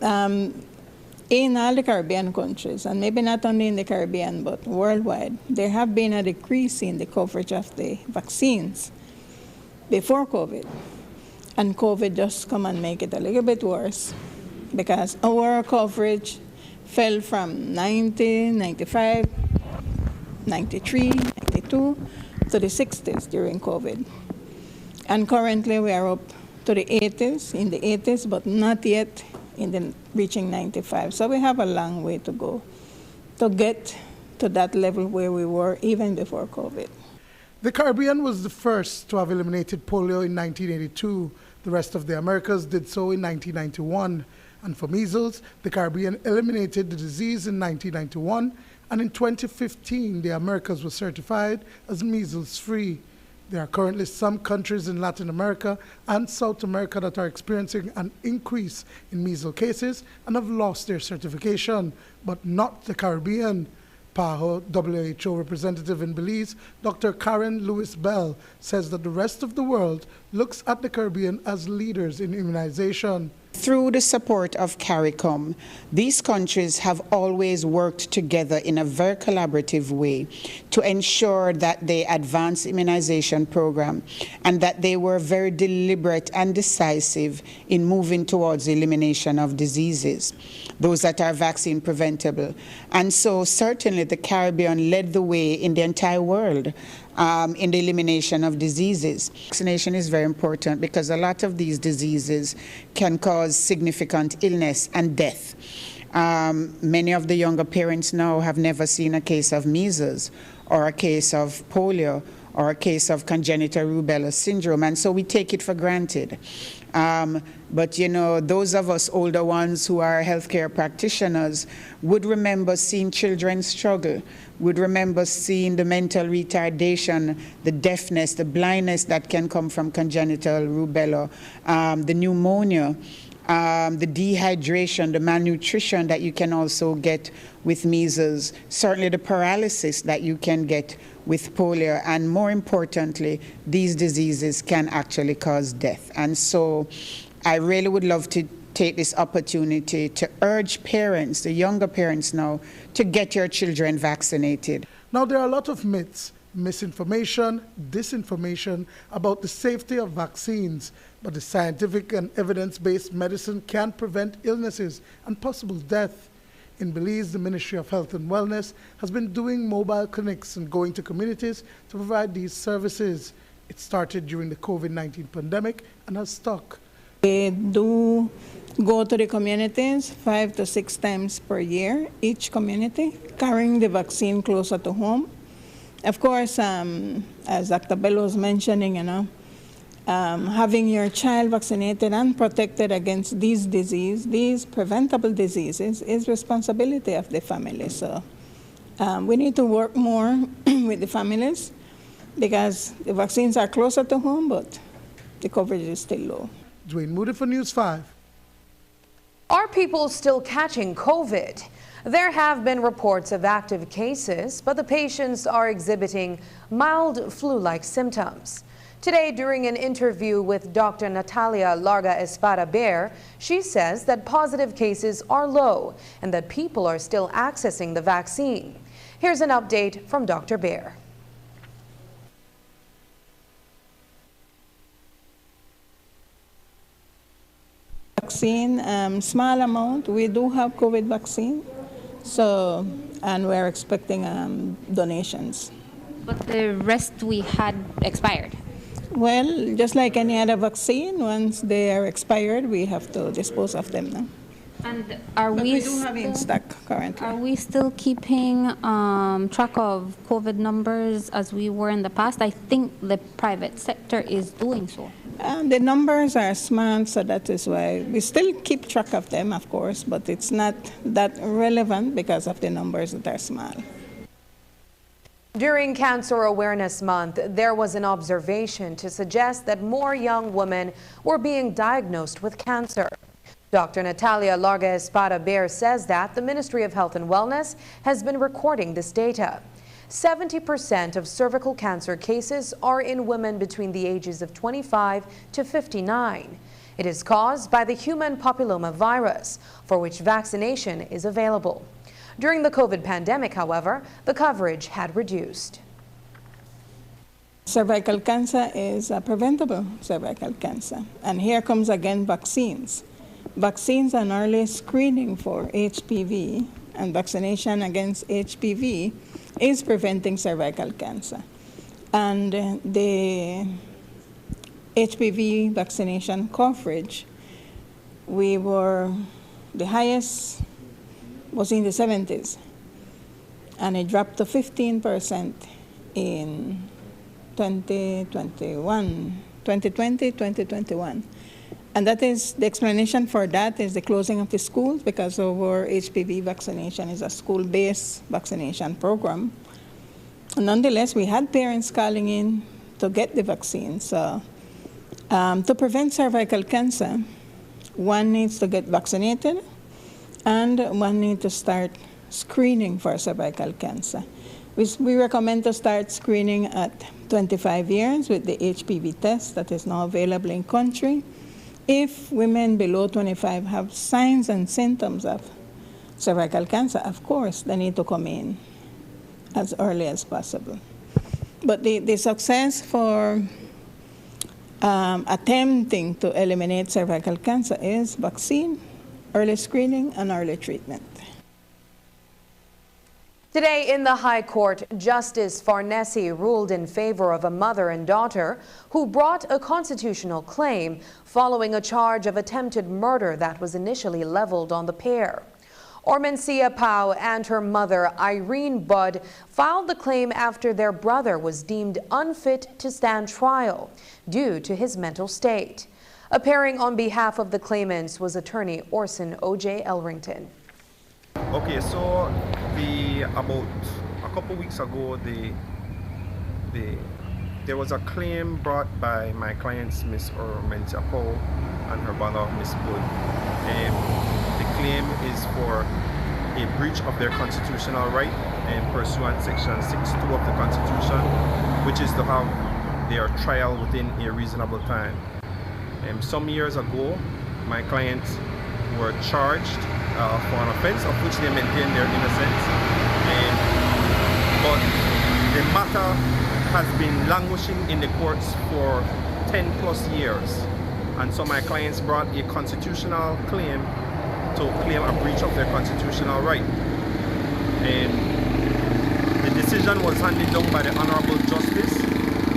in all the Caribbean countries, and maybe not only in the Caribbean, but worldwide, there have been a decrease in the coverage of the vaccines before COVID. And COVID just come and make it a little bit worse because our coverage fell from 90, 95, 93, 92 to the 60s during COVID. And currently we are up to the 80s, in the 80s, but not yet in the reaching 95. So we have a long way to go to get to that level where we were even before COVID. The Caribbean was the first to have eliminated polio in 1982. The rest of the Americas did so in 1991. And for measles, the Caribbean eliminated the disease in 1991. And in 2015, the Americas were certified as measles-free. There are currently some countries in Latin America and South America that are experiencing an increase in measles cases and have lost their certification, but not the Caribbean. PAHO WHO representative in Belize, Dr. Karen Lewis-Bell, says that the rest of the world looks at the Caribbean as leaders in immunization. Through the support of CARICOM, these countries have always worked together in a very collaborative way to ensure that they advance immunization program and that they were very deliberate and decisive in moving towards the elimination of diseases, those that are vaccine preventable. And so certainly the Caribbean led the way in the entire world in the elimination of diseases. Vaccination is very important because a lot of these diseases can cause significant illness and death. Many of the younger parents now have never seen a case of measles or a case of polio or a case of congenital rubella syndrome, and so we take it for granted. But you know, those of us older ones who are healthcare practitioners would remember seeing children struggle, would remember seeing the mental retardation, the deafness, the blindness that can come from congenital rubella, the pneumonia, the dehydration, the malnutrition that you can also get with measles, certainly the paralysis that you can get with polio, and more importantly, these diseases can actually cause death. And so I really would love to take this opportunity to urge parents, the younger parents now, to get your children vaccinated. Now, there are a lot of myths, misinformation, disinformation about the safety of vaccines, but the scientific and evidence-based medicine can prevent illnesses and possible death. In Belize, the Ministry of Health and Wellness has been doing mobile clinics and going to communities to provide these services. It started during the COVID-19 pandemic and has stuck. They do go to the communities 5 to 6 times per year, each community, carrying the vaccine closer to home. Of course, as Dr. Bello was mentioning, having your child vaccinated and protected against these diseases, these preventable diseases, is responsibility of the family. So we need to work more with the families because the vaccines are closer to home, but the coverage is still low. Dwayne Moody for News 5. Are people still catching COVID? There have been reports of active cases, but the patients are exhibiting mild flu-like symptoms. Today, during an interview with Dr. Natalia Larga Espada Bear, she says that positive cases are low and that people are still accessing the vaccine. Here's an update from Dr. Bear. Vaccine, small amount. We do have COVID vaccine, so, and we're expecting donations. But the rest we had expired? Well, just like any other vaccine, once they are expired, we have to dispose of them now. And we do have in stock currently. Are we still keeping track of COVID numbers as we were in the past? I think the private sector is doing so. The numbers are small, so that is why we still keep track of them, of course, but it's not that relevant because of the numbers that are small. During Cancer Awareness Month, there was an observation to suggest that more young women were being diagnosed with cancer. Dr. Natalia Larga Espada Bear says that the Ministry of Health and Wellness has been recording this data. 70% of cervical cancer cases are in women between the ages of 25 to 59. It is caused by the human papillomavirus, for which vaccination is available. During the COVID pandemic, however, the coverage had reduced. Cervical cancer is a preventable cervical cancer. And here comes again vaccines. Vaccines and early screening for HPV and vaccination against HPV is preventing cervical cancer. And the HPV vaccination coverage, the highest was in the 70s, and it dropped to 15% in 2021. And that is, the explanation for that is the closing of the schools, because our HPV vaccination is a school-based vaccination program. Nonetheless, we had parents calling in to get the vaccine. So to prevent cervical cancer, one needs to get vaccinated and one needs to start screening for cervical cancer. We recommend to start screening at 25 years with the HPV test that is now available in country. If women below 25 have signs and symptoms of cervical cancer, of course, they need to come in as early as possible. But the success for attempting to eliminate cervical cancer is vaccine, early screening, and early treatment. Today in the High Court, Justice Farnese ruled in favor of a mother and daughter who brought a constitutional claim following a charge of attempted murder that was initially leveled on the pair. Ormencia Pau and her mother, Irene Budd, filed the claim after their brother was deemed unfit to stand trial due to his mental state. Appearing on behalf of the claimants was attorney Orson O.J. Elrington. Okay, so about a couple weeks ago, there was a claim brought by my clients, Miss Ormencia Pau and her mother, Miss Bull. The claim is for a breach of their constitutional right pursuant Section 6.2 of the Constitution, which is to have their trial within a reasonable time. Some years ago, my clients were charged for an offense of which they maintain their innocence, but the matter has been languishing in the courts for 10 plus years, and so my clients brought a constitutional claim to claim a breach of their constitutional right. The decision was handed down by the Honorable Justice,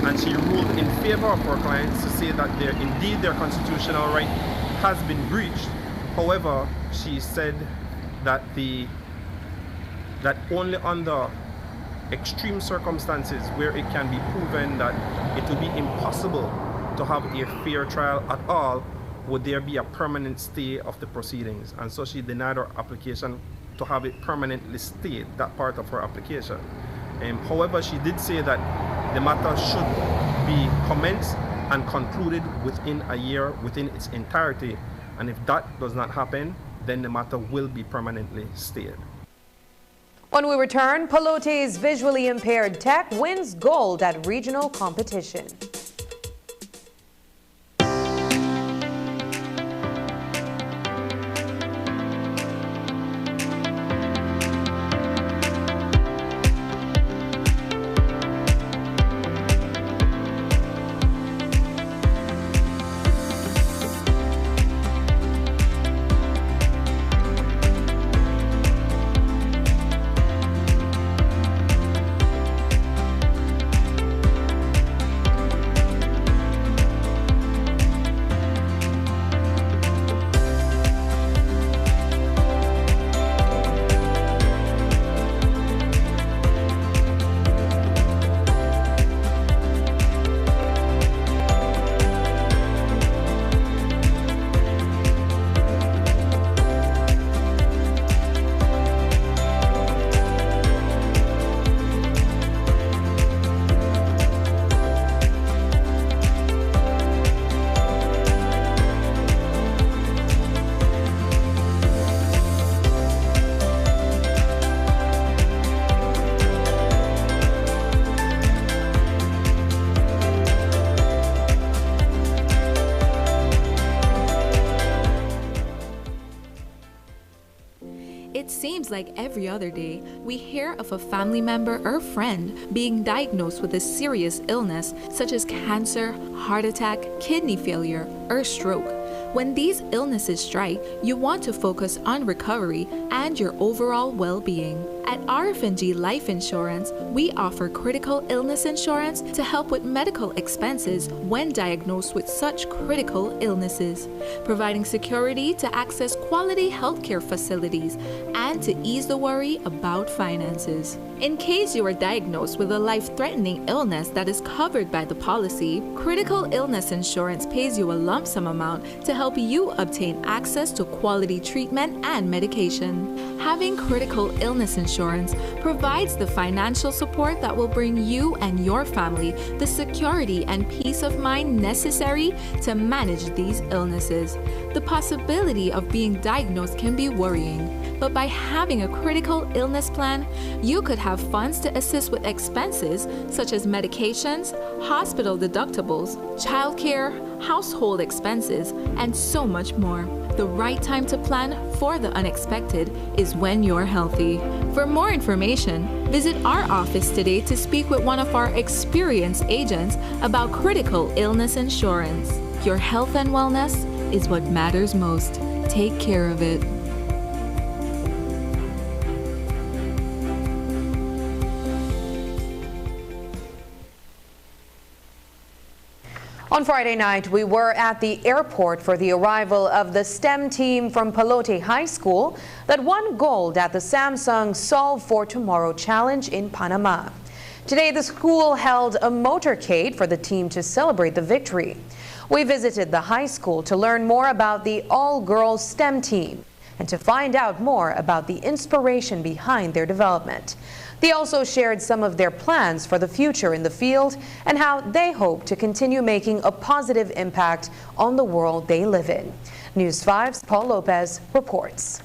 and she ruled in favor of her clients to say that indeed their constitutional right has been breached. However, she said that only under extreme circumstances where it can be proven that it will be impossible to have a fair trial at all would there be a permanent stay of the proceedings, and so she denied her application to have it permanently stayed, that part of her application. However, she did say that the matter should be commenced and concluded within a year, within its entirety, and if that does not happen, then the matter will be permanently stayed. When we return, Pelote's visually impaired tech wins gold at regional competition. It seems like every other day, we hear of a family member or friend being diagnosed with a serious illness such as cancer, heart attack, kidney failure, or stroke. When these illnesses strike, you want to focus on recovery and your overall well-being. At RF&G Life Insurance, we offer critical illness insurance to help with medical expenses when diagnosed with such critical illnesses, providing security to access quality healthcare facilities and to ease the worry about finances. In case you are diagnosed with a life-threatening illness that is covered by the policy, critical illness insurance pays you a lump sum amount to help you obtain access to quality treatment and medication. Having critical illness insurance provides the financial support that will bring you and your family the security and peace of mind necessary to manage these illnesses. The possibility of being diagnosed can be worrying, but by having a critical illness plan, you could have funds to assist with expenses such as medications, hospital deductibles, childcare, household expenses, and so much more. The right time to plan for the unexpected is when you're healthy. For more information, visit our office today to speak with one of our experienced agents about critical illness insurance. Your health and wellness is what matters most. Take care of it. On Friday night, we were at the airport for the arrival of the STEM team from Pelote High School that won gold at the Samsung Solve for Tomorrow Challenge in Panama. Today, the school held a motorcade for the team to celebrate the victory. We visited the high school to learn more about the all-girls STEM team and to find out more about the inspiration behind their development. They also shared some of their plans for the future in the field and how they hope to continue making a positive impact on the world they live in. News 5's Paul Lopez reports.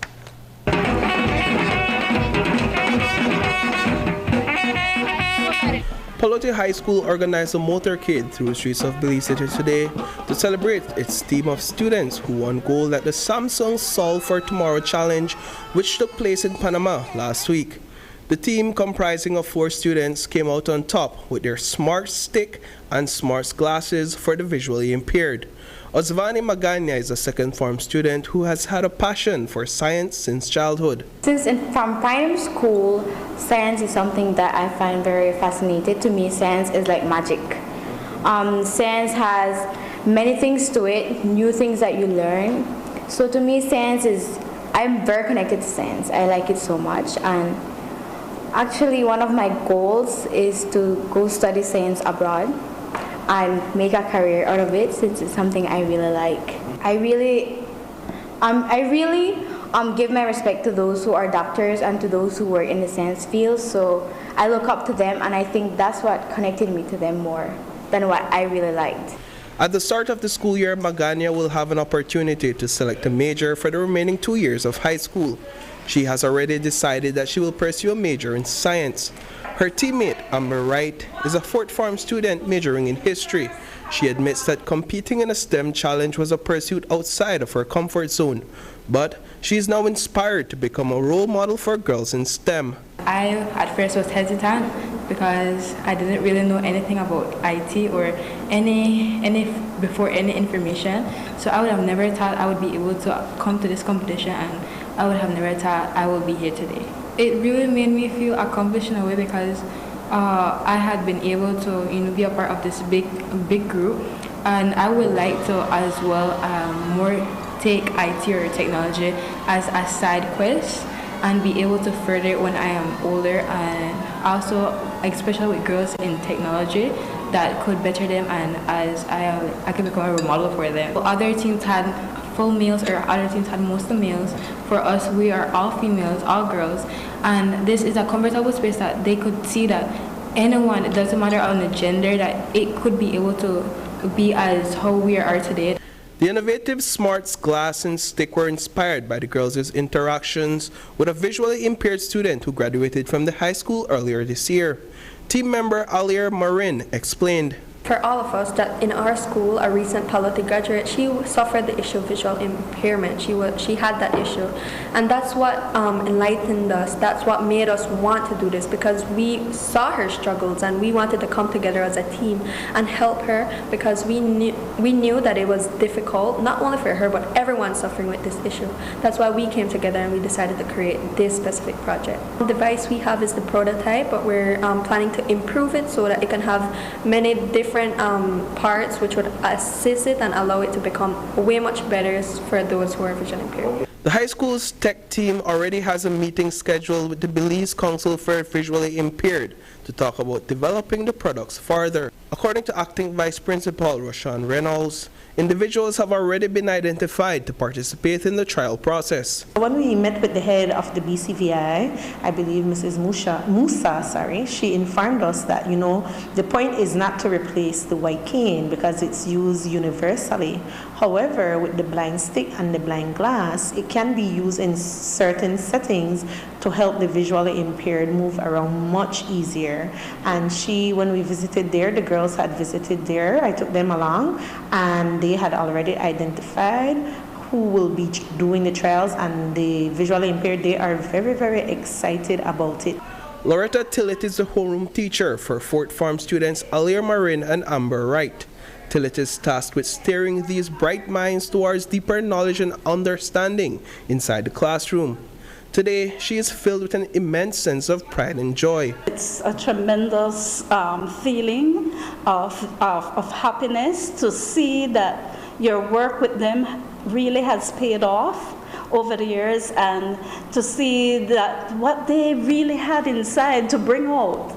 Palote High School organized a motorcade through the streets of Belize City today to celebrate its team of students who won gold at the Samsung Solve for Tomorrow Challenge, which took place in Panama last week. The team, comprising of 4 students, came out on top with their Smart Stick and Smart Glasses for the visually impaired. Osvani Maganya is a second form student who has had a passion for science since childhood. From primary school, science is something that I find very fascinating. To me, science is like magic. Science has many things to it, new things that you learn. So to me, science is, I'm very connected to science. I like it so much. And actually, one of my goals is to go study science abroad and make a career out of it, since it's something I really like. I really give my respect to those who are doctors and to those who work in the science field. So I look up to them, and I think that's what connected me to them more than what I really liked. At the start of the school year, Maganya will have an opportunity to select a major for the remaining 2 years of high school. She has already decided that she will pursue a major in science. Her teammate, Amber Wright, is a 4th form student majoring in history. She admits that competing in a STEM challenge was a pursuit outside of her comfort zone, but she is now inspired to become a role model for girls in STEM. I at first was hesitant because I didn't really know anything about IT or any information, so I would have never thought I would be able to come to this competition, and I would have never thought I would be here today. It really made me feel accomplished in a way because I had been able to be a part of this big group, and I would like to as well more take IT or technology as a side quest and be able to further it when I am older, and also especially with girls in technology that could better them, and as I could become a role model for them. Other teams had full males, or other teams had mostly males. For us, we are all females, all girls, and this is a comfortable space that they could see that anyone, it doesn't matter on the gender, that it could be able to be as how we are today. The innovative Smarts Glass and Stick were inspired by the girls' interactions with a visually impaired student who graduated from the high school earlier this year. Team member Alir Marin explained. For all of us that in our school, a recent Palote graduate, she suffered the issue of visual impairment. She had that issue, and that's what enlightened us. That's what made us want to do this, because we saw her struggles and we wanted to come together as a team and help her, because we knew that it was difficult, not only for her but everyone suffering with this issue. That's why we came together and we decided to create this specific project. The device we have is the prototype, but we're planning to improve it so that it can have many different parts which would assist it and allow it to become way much better for those who are visually impaired. The high school's tech team already has a meeting scheduled with the Belize Council for Visually Impaired to talk about developing the products further. According to Acting Vice Principal Roshan Reynolds, individuals have already been identified to participate in the trial process. When we met with the head of the BCVI, I believe Mrs. Musa, she informed us that, the point is not to replace the white cane because it's used universally. However, with the blind stick and the blind glass, it can be used in certain settings to help the visually impaired move around much easier. And when we visited there, the girls had visited there, I took them along, and they had already identified who will be doing the trials, and the visually impaired, they are very, very excited about it. Loretta Tillett is the homeroom teacher for 4th form students Alir Marin and Amber Wright. Tillett is tasked with steering these bright minds towards deeper knowledge and understanding inside the classroom. Today, she is filled with an immense sense of pride and joy. It's a tremendous feeling of happiness to see that your work with them really has paid off over the years, and to see that what they really had inside to bring out.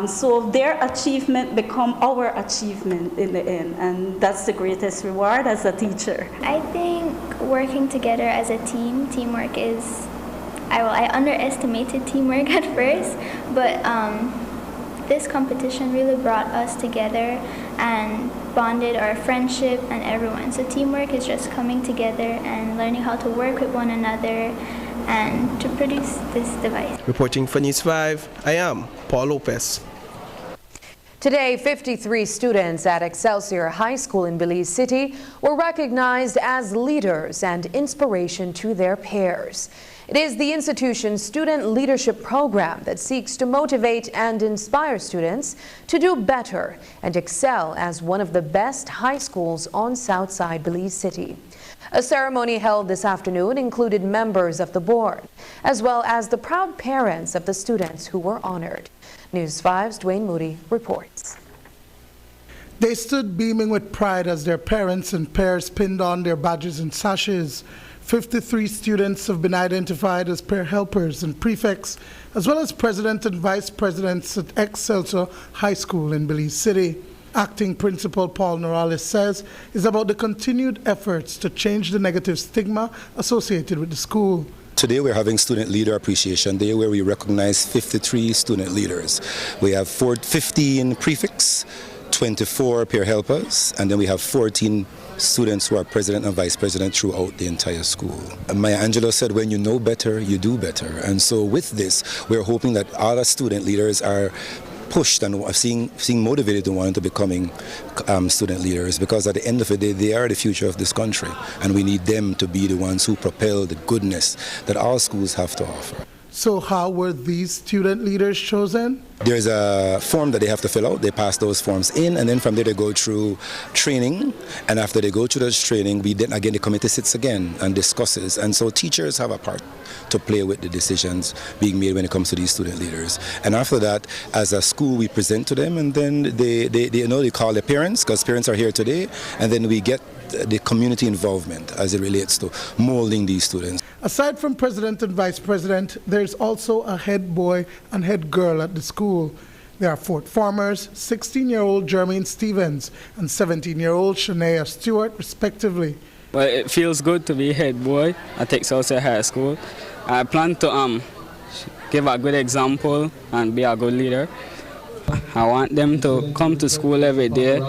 So their achievement become our achievement in the end, and that's the greatest reward as a teacher. I think working together as a team, teamwork is I underestimated teamwork at first, but this competition really brought us together and bonded our friendship and everyone. So teamwork is just coming together and learning how to work with one another and to produce this device. Reporting for News 5, I am Paul Lopez. Today, 53 students at Excelsior High School in Belize City were recognized as leaders and inspiration to their peers. It is the institution's student leadership program that seeks to motivate and inspire students to do better and excel as one of the best high schools on Southside Belize City. A ceremony held this afternoon included members of the board, as well as the proud parents of the students who were honored. News 5's Dwayne Moody reports. They stood beaming with pride as their parents and peers pinned on their badges and sashes. 53 students have been identified as peer helpers and prefects, as well as president and vice presidents at Excelsior High School in Belize City. Acting Principal Paul Norales says it's about the continued efforts to change the negative stigma associated with the school. Today we're having Student Leader Appreciation Day where we recognize 53 student leaders. We have 15 prefects, 24 peer helpers, and then we have 14 students who are president and vice president throughout the entire school. Maya Angelou said, when you know better, you do better. And so with this, we're hoping that all our student leaders are pushed and seeing motivated to want to becoming student leaders, because at the end of the day, they are the future of this country, and we need them to be the ones who propel the goodness that all schools have to offer. So how were these student leaders chosen? There's a form that they have to fill out. They pass those forms in, and then from there they go through training. And after they go through this training, then again the committee sits again and discusses. And so teachers have a part to play with the decisions being made when it comes to these student leaders. And after that, as a school, we present to them, and then they call their parents, because parents are here today, and then we get the community involvement as it relates to molding these students. Aside from president and vice president, there's also a head boy and head girl at the school. There are 4 formers, 16-year-old Jermaine Stevens and 17-year-old Shania Stewart, respectively. Well, it feels good to be head boy at Excelsior High School. I plan to give a good example and be a good leader. I want them to come to school every day,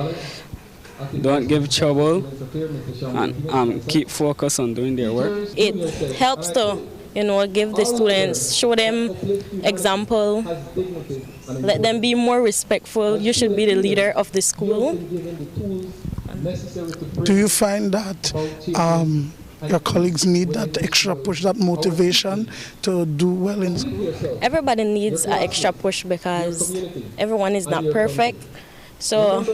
don't give trouble, and keep focused on doing their work. It helps to, give the students, show them example, let them be more respectful. You should be the leader of the school. Do you find that your colleagues need that extra push, that motivation to do well in school? Everybody needs an extra push because everyone is not perfect. So,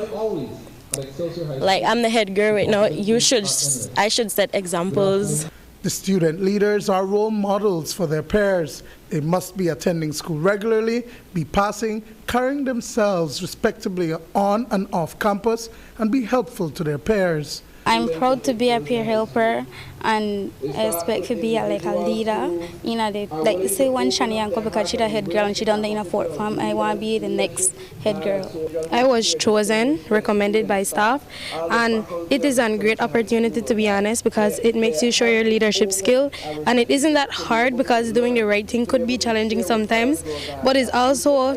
like, I'm the head girl right now, I should set examples. The student leaders are role models for their peers. They must be attending school regularly, be passing, carrying themselves respectably on and off campus, and be helpful to their peers. I'm proud to be a peer helper, and I expect to be a leader. Like say one Shani Uncle, because she's a head girl and she done in a 4th form, I want to be the next head girl. I was chosen, recommended by staff, and it is a great opportunity, to be honest, because it makes you show your leadership skill, and it isn't that hard because doing the right thing could be challenging sometimes, but it's also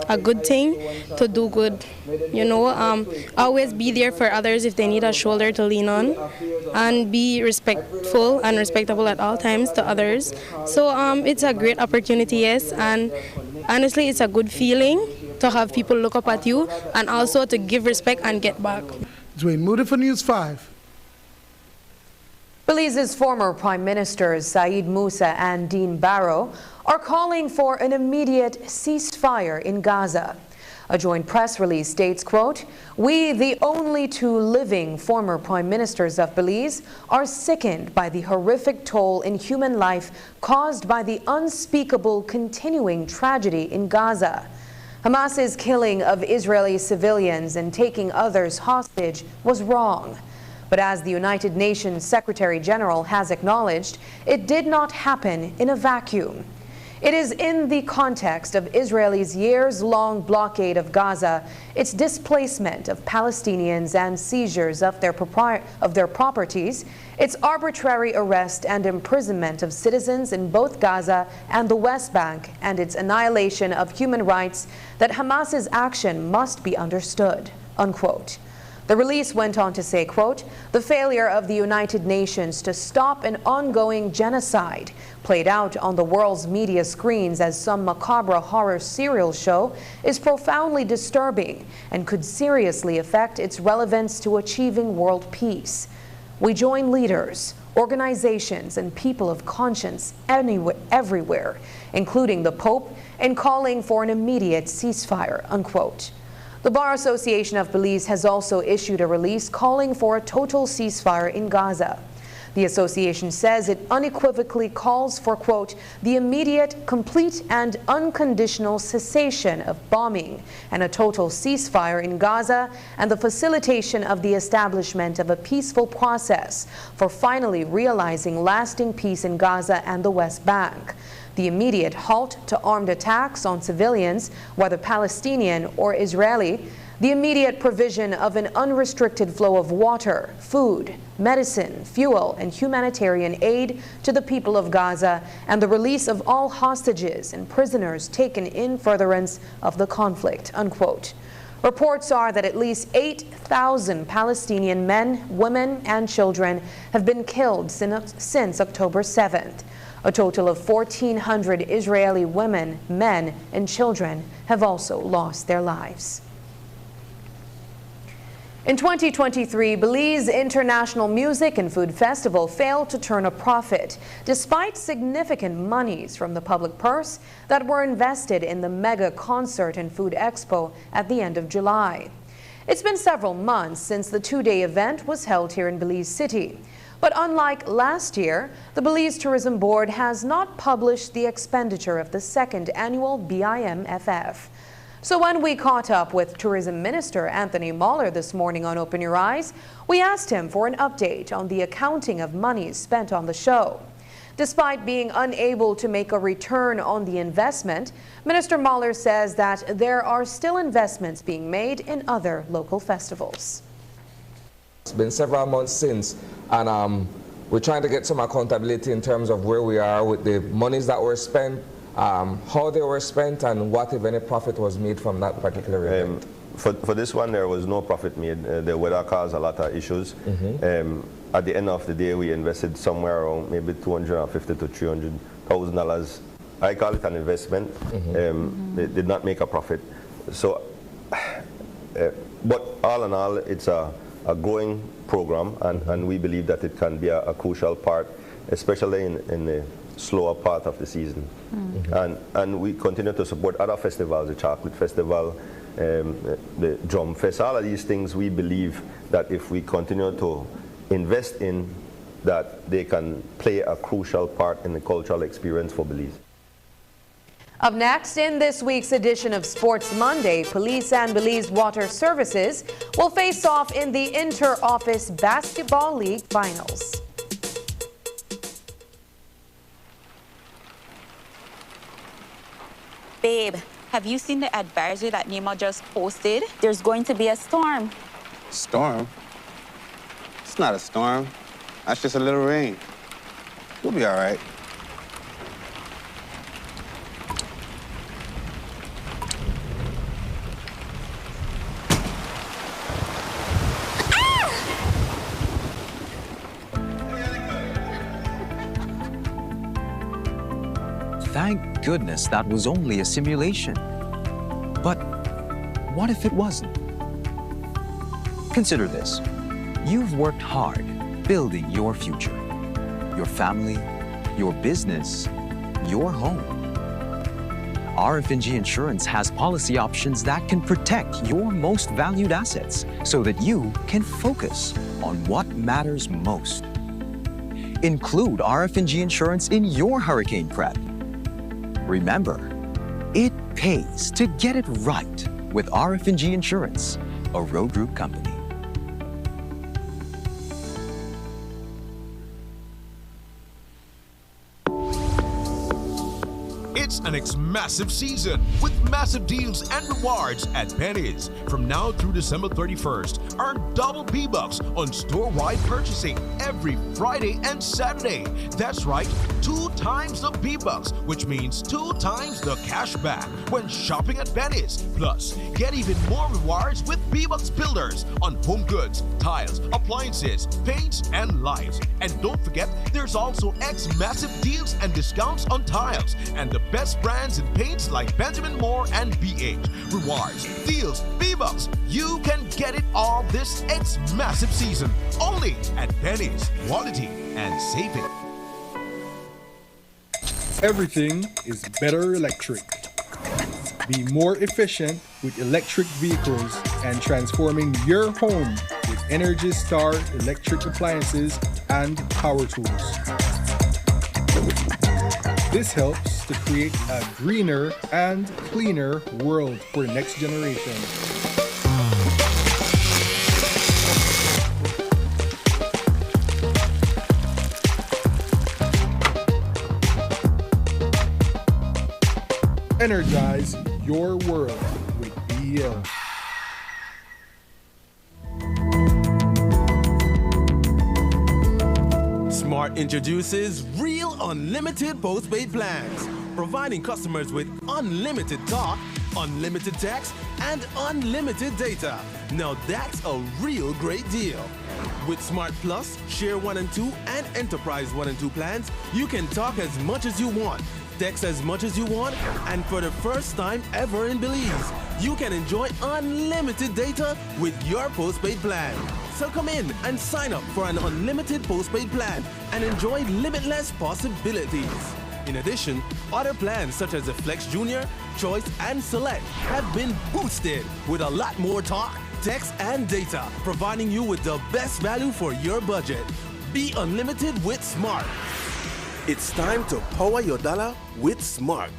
a good thing to do good. Always be there for others if they need a shoulder to lean on, and be respectful and respectable at all times to others. So it's a great opportunity, yes, and honestly it's a good feeling to have people look up at you and also to give respect and get back. Dwayne Moody for News 5. Belize's former Prime Ministers Said Musa and Dean Barrow are calling for an immediate ceasefire in Gaza. A joint press release states, quote, "We, the only 2 living former prime ministers of Belize, are sickened by the horrific toll in human life caused by the unspeakable continuing tragedy in Gaza. Hamas's killing of Israeli civilians and taking others hostage was wrong. But as the United Nations Secretary General has acknowledged, it did not happen in a vacuum. It is in the context of Israel's years-long blockade of Gaza, its displacement of Palestinians and seizures of their properties, its arbitrary arrest and imprisonment of citizens in both Gaza and the West Bank, and its annihilation of human rights that Hamas's action must be understood, unquote. The release went on to say, quote, the failure of the United Nations to stop an ongoing genocide played out on the world's media screens as some macabre horror serial show is profoundly disturbing and could seriously affect its relevance to achieving world peace. We join leaders, organizations, and people of conscience everywhere, including the Pope, in calling for an immediate ceasefire, unquote. The Bar Association of Belize has also issued a release calling for a total ceasefire in Gaza. The association says it unequivocally calls for, quote, the immediate, complete, and unconditional cessation of bombing and a total ceasefire in Gaza and the facilitation of the establishment of a peaceful process for finally realizing lasting peace in Gaza and the West Bank. The immediate halt to armed attacks on civilians, whether Palestinian or Israeli, the immediate provision of an unrestricted flow of water, food, medicine, fuel, and humanitarian aid to the people of Gaza, and the release of all hostages and prisoners taken in furtherance of the conflict, unquote. Reports are that at least 8,000 Palestinian men, women, and children have been killed since October 7th. A total of 1,400 Israeli women, men, and children have also lost their lives. In 2023, Belize International Music and Food Festival failed to turn a profit, despite significant monies from the public purse that were invested in the mega concert and food expo at the end of July. It's been several months since the two-day event was held here in Belize City. But unlike last year, the Belize Tourism Board has not published the expenditure of the second annual BIMFF. So when we caught up with Tourism Minister Anthony Mahler this morning on Open Your Eyes, we asked him for an update on the accounting of monies spent on the show. Despite being unable to make a return on the investment, Minister Mahler says that there are still investments being made in other local festivals. It's been several months since, and we're trying to get some accountability in terms of where we are with the monies that were spent, how they were spent, and what, if any, profit was made from that particular event. For this one, there was no profit made. The weather caused a lot of issues. At the end of the day, we invested somewhere around maybe $250,000 to $300,000. I call it an investment. They did not make a profit. So, but all in all, it's a growing program, and we believe that it can be a crucial part, especially in the slower part of the season. And we continue to support other festivals, the Chocolate Festival, the Drum Fest, all of these things. We believe that if we continue to invest in that, they can play a crucial part in the cultural experience for Belize. Up next, in this week's edition of Sports Monday, Police and Belize Water Services will face off in the Inter-Office Basketball League Finals. Babe, have you seen the advisory that NEMA just posted? There's going to be a storm. Storm? It's not a storm. That's just a little rain. We'll be all right. Thank goodness that was only a simulation. But what if it wasn't? Consider this. You've worked hard building your future, your family, your business, your home. RF&G Insurance has policy options that can protect your most valued assets so that you can focus on what matters most. Include RF&G Insurance in your hurricane prep. Remember, it pays to get it right with RF&G Insurance, a Road Group company. It's an massive season with massive deals and rewards at Penny's. From now through December 31st, earn double B-Bucks on store-wide purchasing every Friday and Saturday. That's right, 2 times the B-Bucks, which means 2 times the cash back when shopping at Penny's. Plus, get even more rewards with B-Bucks Builders on home goods, tiles, appliances, paints, and lights. And don't forget, there's also massive deals and discounts on tiles and the best brands in paints like Benjamin Moore and BH. Rewards, deals, B-Bucks. You can get it all this massive season only at Penny's. Quality and saving. Everything is better electric. Be more efficient with electric vehicles and transforming your home with Energy Star electric appliances and power tools. This helps to create a greener and cleaner world for the next generation. Energize your world with BL. Smart introduces Real Unlimited Postpaid Plans, providing customers with unlimited talk, unlimited text, and unlimited data. Now that's a real great deal. With Smart Plus, Share 1 and 2, and Enterprise 1 and 2 plans, you can talk as much as you want, text as much as you want, and for the first time ever in Belize, you can enjoy unlimited data with your postpaid plan. So come in and sign up for an unlimited postpaid plan and enjoy limitless possibilities. In addition, other plans such as the Flex Junior, Choice, and Select have been boosted with a lot more talk, text, and data, providing you with the best value for your budget. Be unlimited with Smart. It's time to power your dollar with Smart.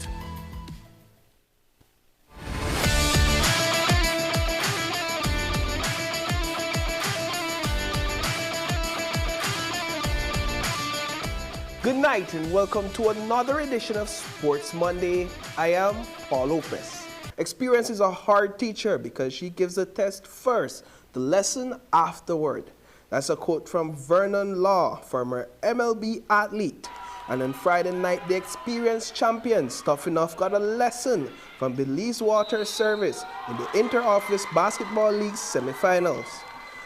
Good night and welcome to another edition of Sports Monday. I am Paul Lopez. Experience is a hard teacher because she gives the test first, the lesson afterward. That's a quote from Vernon Law, former MLB athlete. And on Friday night, the experienced champions, Tough Enough, got a lesson from Belize Water Service in the Inter-Office Basketball League semifinals.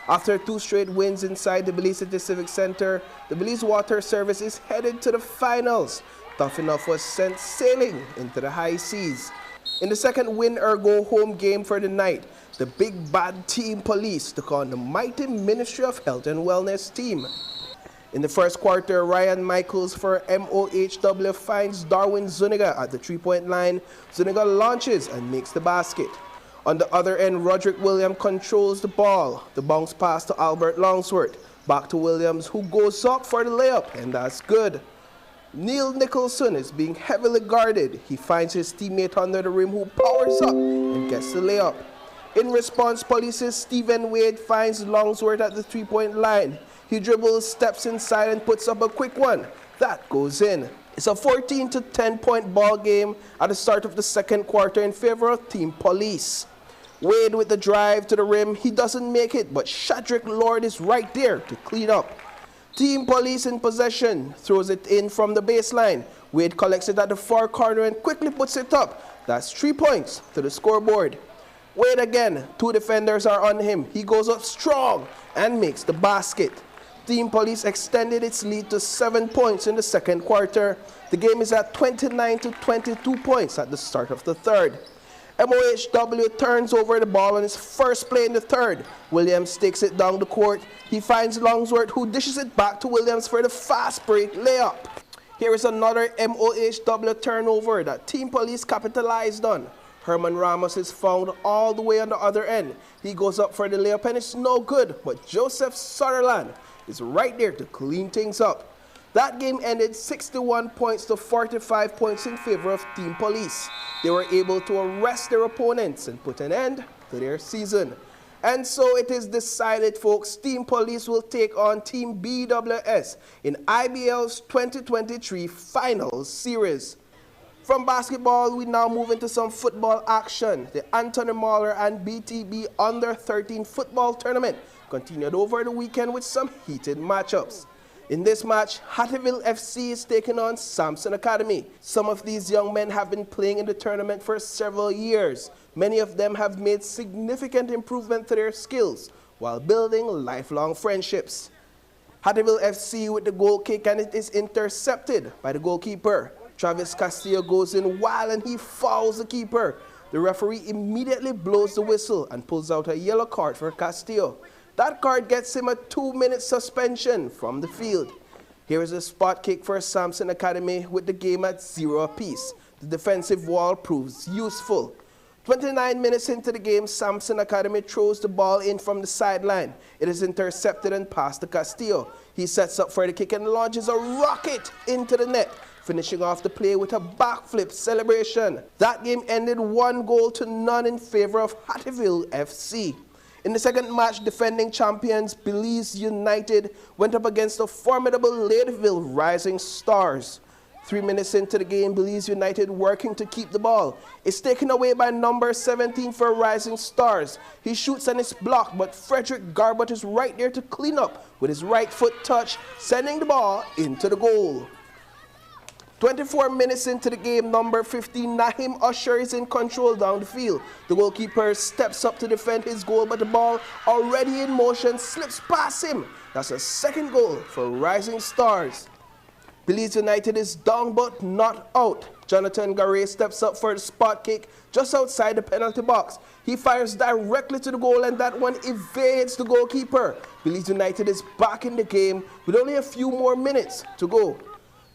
After 2 straight wins inside the Belize City Civic Center, the Belize Water Service is headed to the finals. Tough Enough was sent sailing into the high seas. In the second win-or-go-home game for the night, the Big Bad Team Police took on the mighty Ministry of Health and Wellness team. In the first quarter, Ryan Michaels for MOHW finds Darwin Zuniga at the 3-point line. Zuniga launches and makes the basket. On the other end, Roderick Williams controls the ball. The bounce pass to Albert Longsworth. Back to Williams, who goes up for the layup, and that's good. Neil Nicholson is being heavily guarded. He finds his teammate under the rim, who powers up and gets the layup. In response, Police's Stephen Wade finds Longsworth at the 3-point line. He dribbles, steps inside, and puts up a quick one. That goes in. It's a 14 to 10-point ball game at the start of the second quarter in favor of Team Police. Wade with the drive to the rim. He doesn't make it, but Shadrack Lord is right there to clean up. Team Police in possession, throws it in from the baseline. Wade collects it at the far corner and quickly puts it up. That's 3 points to the scoreboard. Wade again, 2 defenders are on him. He goes up strong and makes the basket. Team Police extended its lead to 7 points in the second quarter. The game is at 29 to 22 points at the start of the third. MOHW turns over the ball on his first play in the third. Williams takes it down the court. He finds Longsworth, who dishes it back to Williams for the fast break layup. Here is another MOHW turnover that Team Police capitalized on. Herman Ramos is found all the way on the other end. He goes up for the layup and it's no good, but Joseph Sutherland is right there to clean things up. That game ended 61 points to 45 points in favor of Team Police. They were able to arrest their opponents and put an end to their season. And so it is decided, folks, Team Police will take on Team BWS in IBL's 2023 Finals Series. From basketball, we now move into some football action. The Anthony Mahler and BTB Under-13 football tournament continued over the weekend with some heated matchups. In this match, Hattieville FC is taking on Samson Academy. Some of these young men have been playing in the tournament for several years. Many of them have made significant improvement to their skills while building lifelong friendships. Hattieville FC with the goal kick, and it is intercepted by the goalkeeper. Travis Castillo goes in wild and he fouls the keeper. The referee immediately blows the whistle and pulls out a yellow card for Castillo. That card gets him a 2-minute suspension from the field. Here is a spot kick for Samson Academy with the game at 0 apiece. The defensive wall proves useful. 29 minutes into the game, Samson Academy throws the ball in from the sideline. It is intercepted and passed to Castillo. He sets up for the kick and launches a rocket into the net, finishing off the play with a backflip celebration. That game ended 1-0 in favor of Hattieville FC. In the second match, defending champions Belize United went up against the formidable Ladeville Rising Stars. 3 minutes into the game, Belize United working to keep the ball. It's taken away by number 17 for Rising Stars. He shoots and it's blocked, but Frederick Garbott is right there to clean up with his right foot touch, sending the ball into the goal. 24 minutes into the game, number 15, Nahim Usher is in control down the field. The goalkeeper steps up to defend his goal, but the ball, already in motion, slips past him. That's a second goal for Rising Stars. Belize United is down but not out. Jonathan Garay steps up for the spot kick just outside the penalty box. He fires directly to the goal and that one evades the goalkeeper. Belize United is back in the game with only a few more minutes to go.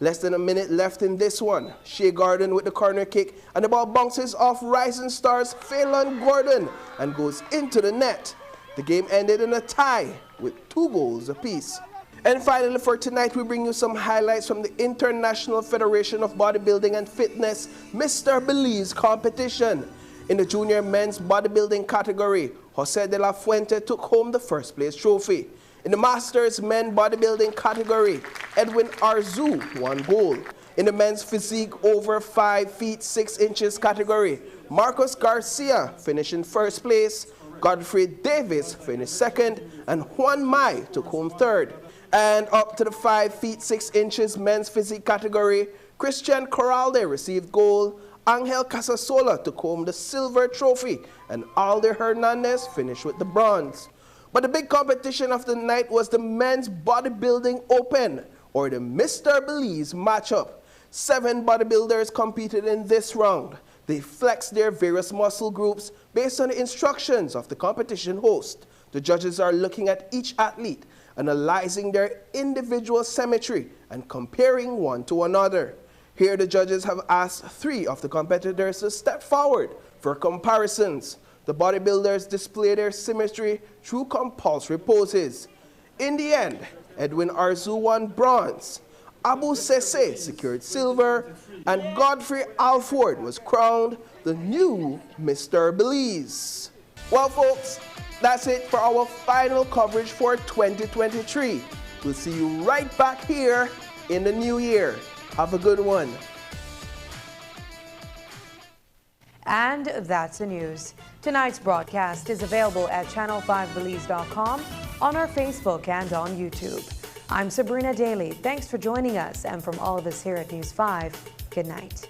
Less than a minute left in this one. Shea Garden with the corner kick, and the ball bounces off Rising Stars' Phelan Gordon and goes into the net. The game ended in a tie with 2 goals apiece. And finally for tonight, we bring you some highlights from the International Federation of Bodybuilding and Fitness Mr. Belize competition. In the junior men's bodybuilding category, Jose de la Fuente took home the first place trophy. In the Masters men bodybuilding category, Edwin Arzu won gold. In the men's physique over 5 feet 6 inches category, Marcos Garcia finished in first place, Godfrey Davis finished second, and Juan Mai took home third. And up to the 5 feet 6 inches men's physique category, Christian Corralde received gold, Angel Casasola took home the silver trophy, and Alder Hernandez finished with the bronze. But the big competition of the night was the Men's Bodybuilding Open, or the Mr. Belize matchup. 7 bodybuilders competed in this round. They flexed their various muscle groups based on the instructions of the competition host. The judges are looking at each athlete, analyzing their individual symmetry and comparing one to another. Here the judges have asked 3 of the competitors to step forward for comparisons. The bodybuilders display their symmetry through compulsory poses. In the end, Edwin Arzu won bronze, Abu Sese secured silver, and Godfrey Alford was crowned the new Mr. Belize. Well, folks, that's it for our final coverage for 2023. We'll see you right back here in the new year. Have a good one. And that's the news. Tonight's broadcast is available at channel5belize.com, on our Facebook, and on YouTube. I'm Sabrina Daly. Thanks for joining us, and from all of us here at News 5, good night.